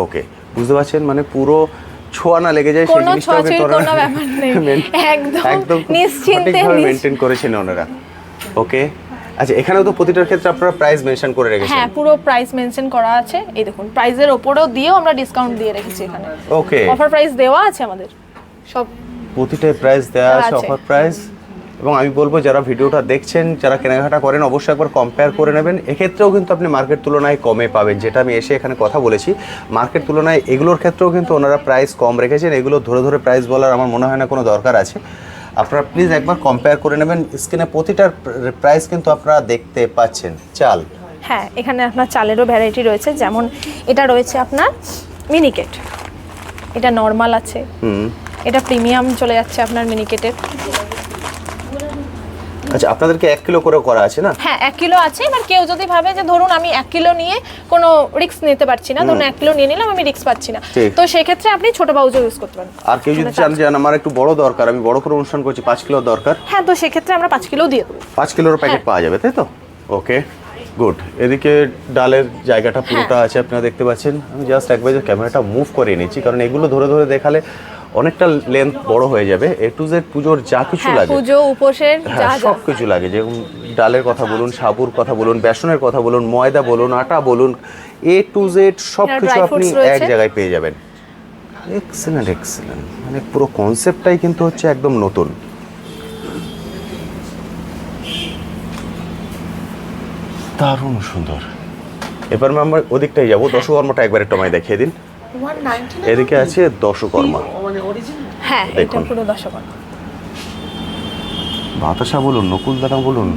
ওকে, বুঝতে পারছেন, মানে পুরো ছোঁয়া না লেগে যায় সেই কোনো জিনিসটাও ছোঁয়াছুঁয়ির কিন্তু ওনারা কোনো ব্যাপার নেই। একদম একদম নিশ্চিন্তে সঠিকভাবে মেনটেন করেছেন ওনারা। ওকে, আচ্ছা এখানেও তো প্রতিটার ক্ষেত্রে আপনারা প্রাইস মেনশন করে রেখেছেন। হ্যাঁ, পুরো প্রাইস মেনশন করা আছে। এই দেখুন, প্রাইসের ওপরেও দিয়েও আমরা ডিসকাউন্ট দিয়ে রেখেছি এখানে। ওকে, অফার প্রাইস দেওয়া আছে আমাদের সব। প্রতিটায় প্রাইস দেওয়া আছে, আছে। Offer price. এবং আমি বলবো যারা ভিডিওটা দেখছেন, যারা কেনাকাটা করেন, অবশ্যই একবার কম্পেয়ার করে নেবেন। এক্ষেত্রেও কিন্তু আপনি মার্কেট তুলনায় কমে পাবেন, যেটা আমি এসে এখানে কথা বলেছি। মার্কেট তুলনায় এগুলোর ক্ষেত্রেও কিন্তু ওনারা প্রাইস কম রেখেছেন। এগুলো ধরে ধরে প্রাইস বলার আমার মনে হয় না কোনো দরকার আছে। আপনারা প্লিজ একবার কম্পেয়ার করে নেবেন। স্ক্রিনে প্রতিটার প্রাইস কিন্তু আপনারা দেখতে পাচ্ছেন। চাল, হ্যাঁ, এখানে আপনার চালেরও ভ্যারাইটি রয়েছে, যেমন এটা রয়েছে আপনার মিনিকেট, এটা নর্মাল আছে, এটা প্রিমিয়াম চলে যাচ্ছে আপনার মিনিকেটের। আচ্ছা আপনাদেরকে 1 কিলো করে করা আছে না? হ্যাঁ, 1 কিলো আছে। এবার কেউ যদি ভাবে যে ধরুন আমি 1 কিলো নিয়ে কোনো রিস্ক নিতে পারছি না, ধরুন 1 কিলো নিয়ে নিলাম, আমি রিস্ক পাচ্ছি না, ঠিক। তো সেক্ষেত্রে আপনি ছোট পাউচও ইউজ করতে পারেন। আর কেউ যদি চান যে আমার একটু বড় দরকার, আমি বড় করে অনুষ্ঠান করছি, 5 কিলো দরকার, হ্যাঁ, তো সেক্ষেত্রে আমরা 5 কিলো দিয়ে দেবো। 5 কিলোর প্যাকেট পাওয়া যাবে তাই তো? Okay good. এদিকে ডালের জায়গাটা পুরোটা আছে, আপনারা দেখতে পাচ্ছেন। আমি জাস্ট একবার যে ক্যামেরাটা মুভ করে নিচ্ছি, কারণ এগুলো ধরে ধরে দেখালে অনেকটা লেন্থ বড় হয়ে যাবে। এ টু জেড পুজোর যা কিছু হ্যাঁ, লাগে, পুজো উপোসের যা হ্যাঁ যা সব কিছু লাগে, যেমন ডালের কথা বলুন, সাবুর কথা বলুন, বেসনের কথা বলুন, ময়দা বলুন, আটা বলুন, এ টু জেড সব হ্যাঁ, কিছু dry আপনি fruits রয়েছে। এক জায়গায় পেয়ে যাবেন। এক্সেলেন্ট এক্সেলেন্ট, মানে পুরো কনসেপ্টটাই কিন্তু হচ্ছে একদম নতুন। দারুণ সুন্দর। এবার আমরা ওদিকটাই যাবো, দশকর্মাটা একবার একটু আমায় দেখিয়ে দিন। এদিকে আছে দশকর্মা, হ্যাঁ, এটা দেখুন। পুরো দশকর্মা। বাতাসা বলুন, নকুলদানা বলুন,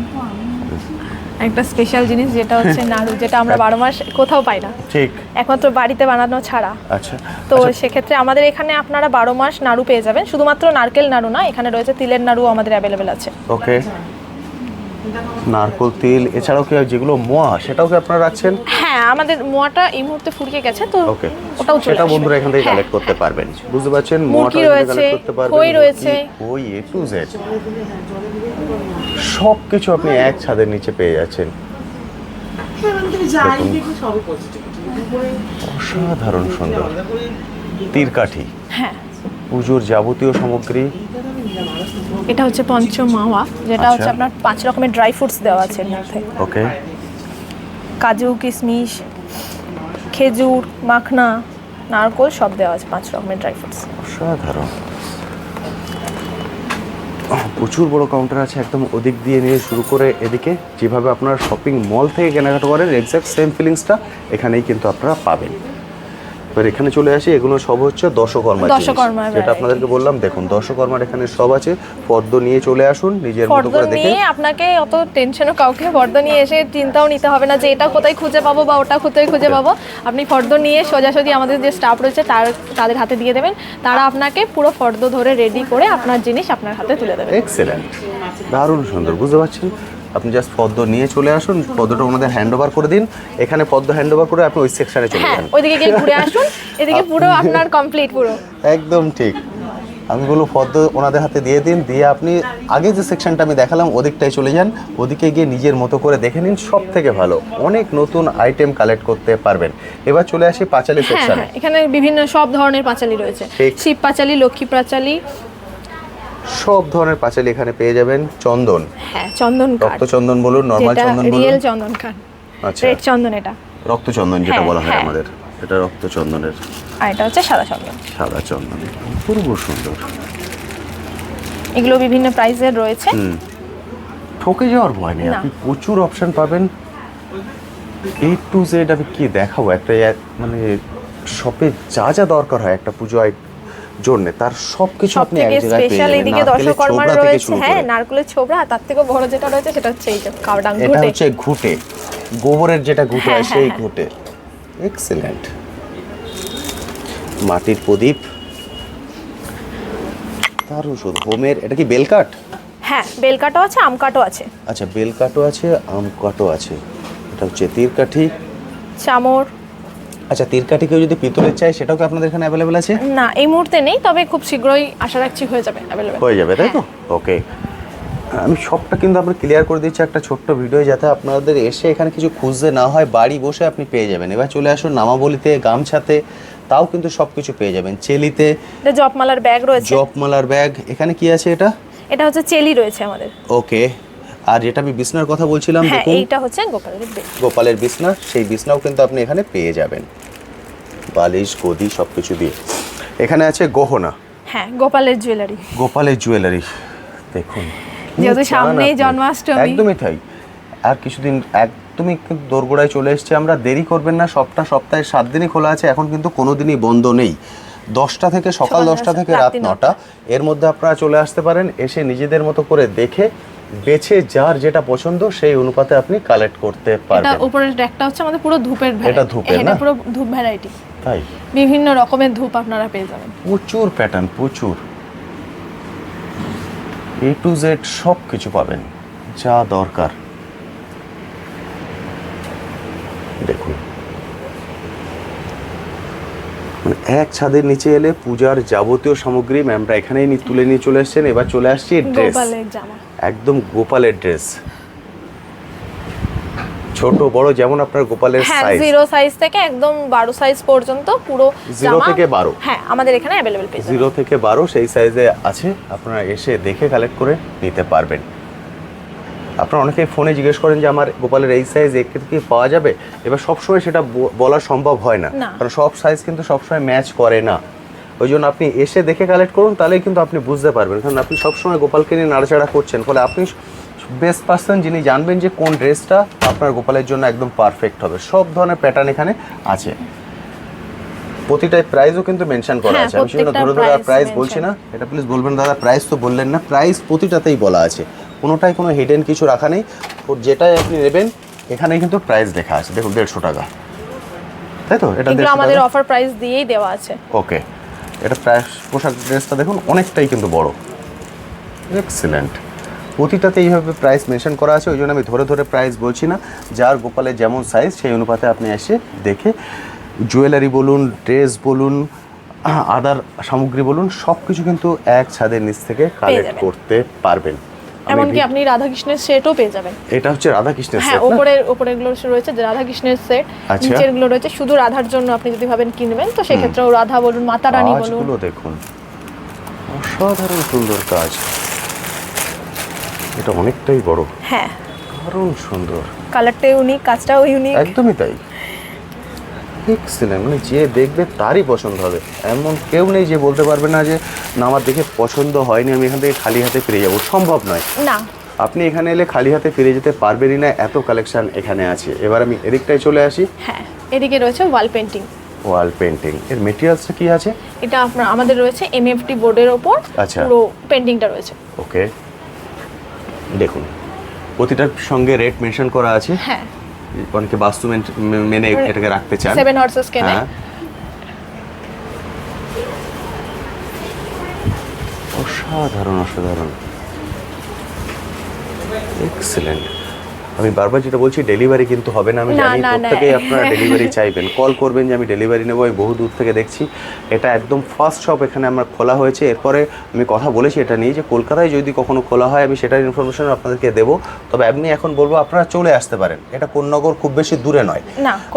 একটা স্পেশাল জিনিস যেটা হচ্ছে নাড়ু, যেটা আমরা 12 মাস কোথাও পাই না, ঠিক। একমাত্র বাড়িতে বানানো ছাড়া। আচ্ছা তো সেক্ষেত্রে আমাদের এখানে আপনারা 12 মাস নাড়ু পেয়ে যাবেন। শুধুমাত্র নারকেল নাড়ু না, এখানে রয়েছে তিলের নাড়ু আমাদের অ্যাভেলেবেল আছে। ওকে, নারকোল তেল এছাড়াও কি যেগুলো মোয়া, সেটাও কি আপনারা রাখছেন? হ্যাঁ, আমাদের মোয়াটা এই মুহূর্তে ফুরিয়ে গেছে, তো ওকে, ওটাও চলে সেটা আসবে। বন্ধুরা এখান থেকে হ্যাঁ, কালেক্ট করতে পারবেন, বুঝতে পারছেন? মুরগি মোয়াটা রয়েছে, কালেক্ট করতে পারবেন, খই রয়েছে। ওই এ টু জেড সব কিছু আপনি এক ছাদের নিচে পেয়ে যাচ্ছেন। অসাধারণ সুন্দর তীরকাঠি, হ্যাঁ, পুজোর যাবতীয় সামগ্রী। এটা হচ্ছে পঞ্চমাওয়া, যেটা আচ্ছা। হচ্ছে আপনার 5 রকমের ড্রাই ফ্রুটস দেওয়া আছে এর মধ্যে। ওকে, কাজু, কিশমিশ, খেজুর, মাখনা, নারকোল সব দেওয়া আছে, 5 রকমের ড্রাই ফ্রুটস। অসাধারণ। প্রচুর বড় কাউন্টার আছে, একদম ওদিক দিয়ে নিয়ে শুরু করে এদিকে। যেভাবে আপনারা শপিং মল থেকে কেনাকাটা করেন, এক্স্যাক্ট সেম ফিলিংসটা এখানেই কিন্তু আপনারা পাবেন। এবার এখানে চলে আসি, এগুলো সব হচ্ছে দশকর্মা জিনিস। দশকর্মার যেটা variety। আপনাদেরকে বললাম, দেখুন দশকর্মার এখানে সব আছে। পদ্ম নিয়ে চলে আসুন নিজের মতো ফর্দ করে দেখে। নিয়ে আপনাকে অত টেনশনও, কাউকে ফর্দ নিয়ে এসে চিন্তাও নিতে হবে না যে এটা কোথায় খুঁজে পাবো বা ওটা কোথায় খুঁজে পাবো। আপনি ফর্দ নিয়ে সোজাসুজি আমাদের যে স্টাফ রয়েছে তাদের হাতে দিয়ে দেবেন, তারা আপনাকে পুরো ফর্দ ধরে রেডি করে আপনার জিনিস আপনার হাতে তুলে দেবে। এক্সেলেন্ট, দারুণ সুন্দর, বুঝতে পারছেন? আপনি জাস্ট পদ্ম নিয়ে চলে আসুন, পদ্মটা ওনাদের হ্যান্ড ওভার করে দিন। এখানে পদ্ম হ্যান্ড ওভার করে আপনি ওই সেকশনে চলে হ্যাঁ, যান। ওইদিকে গিয়ে ঘুরে আসুন, এদিকে পুরো আপনার কমপ্লিট পুরো। একদম ঠিক। আমি বলবো পদ্ম ওনাদের হাতে দিয়ে দিন, দিয়ে আপনি আগে যে সেকশনটা আমি দেখালাম ওদিকটায় চলে যান। ওদিকে গিয়ে নিজের মতো করে দেখে নিন, সব থেকে ভালো অনেক নতুন আইটেম কালেক্ট করতে পারবেন। এবার চলে আসি পাঁচালি হ্যাঁ সেকশনে। হ্যাঁ, এখানে বিভিন্ন সব ধরনের পাঁচালি রয়েছে, ঠিক। শিব পাঁচালি, লক্ষ্মী পাঁচালি, সব ধরনের পাঁচালি এখানে পেয়ে যাবেন। চন্দন, হ্যাঁ, চন্দন কাঠ, রক্তচন্দন বলুন, নর্মাল যেটা চন্দন বলুন। রিয়েল চন্দন কাঠ, আচ্ছা, রেড চন্দন এটা, রক্তচন্দন যেটা হ্যাঁ, বলা হয় হ্যাঁ। আমাদের, এটা রক্তচন্দনের। আর এটা হচ্ছে সাদা চন্দন। সাদা চন্দন, অপূর্ব সুন্দর। এগুলো বিভিন্ন প্রাইসের রয়েছে। ঠকে যাওয়ার ভয় নেই, না। আপনি প্রচুর অপশন পাবেন। এ টু জেড আমি কি দেখাবো, একটা মানে শপে যা যা দরকার হয় একটা পুজো জন্য, তার সব কিছু আপনি এক সবথেকে জায়গায় পেয়ে স্পেশাল যাবেন। এদিকে নারকেলের দশকর্মা ছোবড়া থেকে রয়েছে, শুরু হ্যাঁ, করে। নারকেলের ছোবড়া, তার থেকে বড় যেটা রয়েছে সেটা হচ্ছে এই যে কাওডাং এটা ঘুটে। হচ্ছে ঘুটে। গোবরের যেটা ঘুঁটে হয় হ্যাঁ, সেই হ্যাঁ। ঘুঁটে। এক্সিলেন্ট। মাটির প্রদীপ, দারুণ সুন্দর। হোমের, এটা কি বেল কাঠ? হ্যাঁ, বেল কাঠও আছে, আম কাঠও আছে। আচ্ছা, বেল কাঠও আছে, আম কাঠও আছে। এটা হচ্ছে তীরকাঠি। চামর। আচ্ছা, তীরকাঠি কেউ যদি পিতলের চাই সেটাও কি আপনাদের এখানে অ্যাভেলেবেল আছে? না, এই মুহূর্তে নেই, তবে খুব শীঘ্রই আশা রাখছি হয়ে যাবে অ্যাভেলেবেল। হয়ে যাবে, তাই তো? ওকে, আমি সবটা কিন্তু আপনার ক্লিয়ার করে দিচ্ছি একটা ছোট্ট ভিডিও, যাতে আপনাদের এসে এখানে কিছু খুঁজতে না হয়, বাড়ি বসে আপনি পেয়ে যাবেন। এবার চলে আসুন নামাবলিতে, গামছাতে, তাও কিন্তু সব কিছু পেয়ে যাবেন। চেলিতে এটা জপমালার ব্যাগ রয়েছে। জপমালার ব্যাগ। এখানে কি আছে এটা? এটা হচ্ছে চেলি রয়েছে আমাদের। ওকে, আর যেটা আমি বিছনার কথা বলছিলাম, হ্যাঁ, দেখুন এইটা হচ্ছে গোপালের ব্যাগ। গোপালের বিছনা, সেই বিছনাও কিন্তু আপনি এখানে পেয়ে যাবেন, বালিশ গদি সব কিছু দিয়ে। এখানে আছে গহনা। হ্যাঁ, গোপালের জুয়েলারি। গোপালের জুয়েলারি দেখুন, কি যেহেতু চান সামনেই আপনি? জন্মাষ্টমী। একদমই তাই। আর কিছুদিন, একদমই কিন্তু দোরগোড়ায় চলে এসেছে আমরা। দেরি করবেন না, সপ্তাহে 7 দিনই খোলা আছে, এখন কিন্তু কোনো দিনই বন্ধ নেই। 10টা থেকে সকাল 10টা থেকে রাত 9টা, এর মধ্যে আপনারা চলে আসতে পারেন। এসে নিজেদের মতো করে দেখে বেছে যার যেটা পছন্দ সেই অনুপাতে আপনি কালেক্ট করতে এটা পারবেন। উপরের র্যাকটা হচ্ছে আমাদের পুরো ধূপের ভ্যারাইটি। এটা ধূপের না? এটা পুরো ধূপ ভ্যারাইটি। তাই বিভিন্ন রকমের ধূপ আপনারা পেয়ে যাবেন। প্রচুর প্যাটার্ন, প্রচুর A to Z সব কিছু পাবেন যা দরকার। দেখুন, মানে এক ছাদের নিচে এলে পূজার যাবতীয় সামগ্রী ম্যামরা এখানেই তুলে নিয়ে চলে এসেছেন। এবার চলে আসছি ড্রেস, গোপালের জামা। একদম গোপালের ড্রেস, ছোট বড় যেমন আপনার গোপালের হ্যাঁ, সাইজ। 0 সাইজ থেকে একদম 12 সাইজ পর্যন্ত পুরো 0 থেকে 12। হ্যাঁ, আমাদের এখানে अवेलेबल পেয়ে যাবেন। 0 থেকে 12 সেই সাইজে আছে, আপনারা এসে দেখে কালেক্ট করে নিতে পারবেন। আপনারা অনেকেই ফোনে জিজ্ঞেস করেন যে আমার গোপালের এই সাইজ কি পাওয়া যাবে। এবার সবসময় সেটা বলা সম্ভব হয় না, কারণ সব সাইজ কিন্তু সবসময় ম্যাচ করে না। ওই জন্য আপনি এসে দেখে কালেক্ট করুন, তাহলেই কিন্তু আপনি বুঝতে পারবেন। কারণ আপনি সবসময় গোপালকে নিয়ে নাড়াচাড়া করছেন, ফলে আপনি বেস্ট পার্সন যিনি জানবেন যে কোন ড্রেসটা আপনার গোপালের জন্য একদম পারফেক্ট হবে। সব ধরনের প্যাটার্ন এখানে আছে, প্রতিটাই প্রাইসও কিন্তু মেনশন করা আছে। আমি সেটা ধরে ধরে প্রাইস বলছি না, এটা প্লিজ বলবেন দাদা প্রাইস তো বললেন না। প্রাইস প্রতিটাতেই বলা আছে, কোনোটাই কোনো হিডেন কিছু রাখা নেই। যেটাই আপনি নেবেন এখানে কিন্তু প্রাইস লেখা আছে। দেখুন 150 টাকা, তাই তো? এটা আমাদের অফার প্রাইস দিয়েই দেওয়া আছে। ওকে, এটা প্রাইস, পোশাক ড্রেসটা দেখুন অনেকটাই কিন্তু বড়। এক্সিলেন্ট। প্রতিটাতে এইভাবে প্রাইস মেনশন করা আছে, ওই জন্য আমি ধরে ধরে প্রাইস বলছি না। যার গোপালের যেমন সাইজ সেই অনুপাতে আপনি এসে দেখে জুয়েলারি বলুন, ড্রেস বলুন, আদার সামগ্রী বলুন, সব কিছু কিন্তু এক ছাদের নিচ থেকে কালেক্ট করতে পারবেন। এমনকি আপনি রাধাকৃষ্ণের সেটও পেয়ে যাবেন। এটা হচ্ছে রাধাকৃষ্ণের সেট। হ্যাঁ, উপরের গুলো রয়েছে যে রাধাকৃষ্ণের সেট, নিচের গুলো রয়েছে শুধু রাধার জন্য। আপনি যদি ভাবেন কিনবেন তো সেক্ষেত্রেও রাধা বলুন, মাতা রানী বলুন। কাজগুলো দেখুন, অসাধারণ সুন্দর কাজ। এটা অনেকটাই বড়। হ্যাঁ, দারুণ সুন্দর। কালারটাও ইউনিক, কাজটাও ইউনিক। একদমই তাই। এক্সিলেন্ট, মানে যে দেখবে তারই পছন্দ হবে। এমন কেউ নেই যে বলতে পারবে না যে না আমার দেখে পছন্দ হয়নি, আমি এখান থেকে খালি হাতে ফিরে যাবো। সম্ভব নয় না, আপনি এখানে এলে খালি হাতে ফিরে যেতে পারবেনই না, এত কালেকশন এখানে আছে। এবার আমি এদিকটায় চলে আসি। হ্যাঁ, এদিকে রয়েছে ওয়াল পেন্টিং। ওয়াল পেন্টিং এর মেটেরিয়ালসটা কি আছে? এটা আমাদের রয়েছে এমএফটি বোর্ডের ওপর পুরো পেন্টিংটা রয়েছে। ওকে, দেখুন প্রতিটার সঙ্গে রেট মেনশন করা আছে। হ্যাঁ, অনেকে বাস্তু মেনে এটাকে রাখতে চান। 7 হর্সেস কেনে। অসাধারণ অসাধারণ, এক্সিলেন্ট। আমি বারবার যেটা বলছি, ডেলিভারি কিন্তু হবে না। আমি জানি প্রত্যেকেই আপনারা ডেলিভারি চাইবেন, কল করবেন যে আমি ডেলিভারি নেবো, আমি বহু দূর থেকে দেখছি। এটা একদম ফার্স্ট শপ এখানে আমার খোলা হয়েছে। এরপরে আমি কথা বলেছি এটা নিয়ে যে কলকাতায় যদি কখনো খোলা হয় আমি সেটার ইনফরমেশন আপনাদেরকে দেবো। তবে আমি এখন বলবো আপনারা চলে আসতে পারেন। এটা কোন্নগর খুব বেশি দূরে নয়,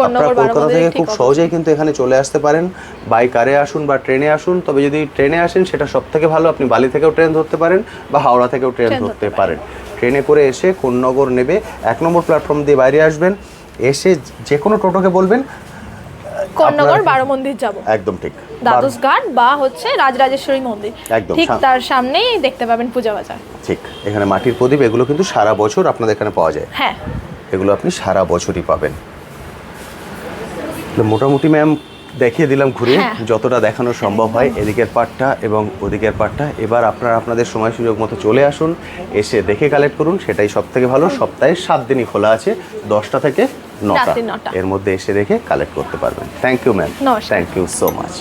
আপনারা কলকাতা থেকে খুব সহজেই কিন্তু এখানে চলে আসতে পারেন। বাই কারে আসুন বা ট্রেনে আসুন। তবে যদি ট্রেনে আসেন সেটা সব থেকে ভালো, আপনি বালি থেকেও ট্রেন ধরতে পারেন বা হাওড়া থেকেও ট্রেন ধরতে পারেন। ট্রেনে করে এসে কোন্নগর নেবে 1 নম্বর প্ল্যাটফর্ম দিয়ে বাইরে আসবেন। এসে যে কোনো টোটোকে বলবেন কোন্নগর 12 মন্দির যাব। একদম ঠিক, দ্বাদশ ঘাট বা হচ্ছে রাজরাজেশ্বরী মন্দির, ঠিক তার সামনেই দেখতে পাবেন পূজা বাজার। ঠিক, এখানে মাটির প্রদীপ এগুলো কিন্তু সারা বছর আপনাদের এখানে পাওয়া যায়। হ্যাঁ, এগুলো আপনি সারা বছরই পাবেন। মোটামুটি ম্যাম দেখিয়ে দিলাম ঘুরে, যতটা দেখানো সম্ভব হয় এদিকের পার্টটা এবং ওদিকের পার্টটা। এবার আপনারা আপনাদের সময় সুযোগ মতো চলে আসুন, এসে দেখে কালেক্ট করুন, সেটাই সব থেকে ভালো। সপ্তাহে 7 দিনই খোলা আছে, 10টা থেকে 9টা রাত্রি 9টা। এর মধ্যে এসে দেখে কালেক্ট করতে পারবেন। থ্যাংক ইউ ম্যাম, নমস্কার। Thank you so much.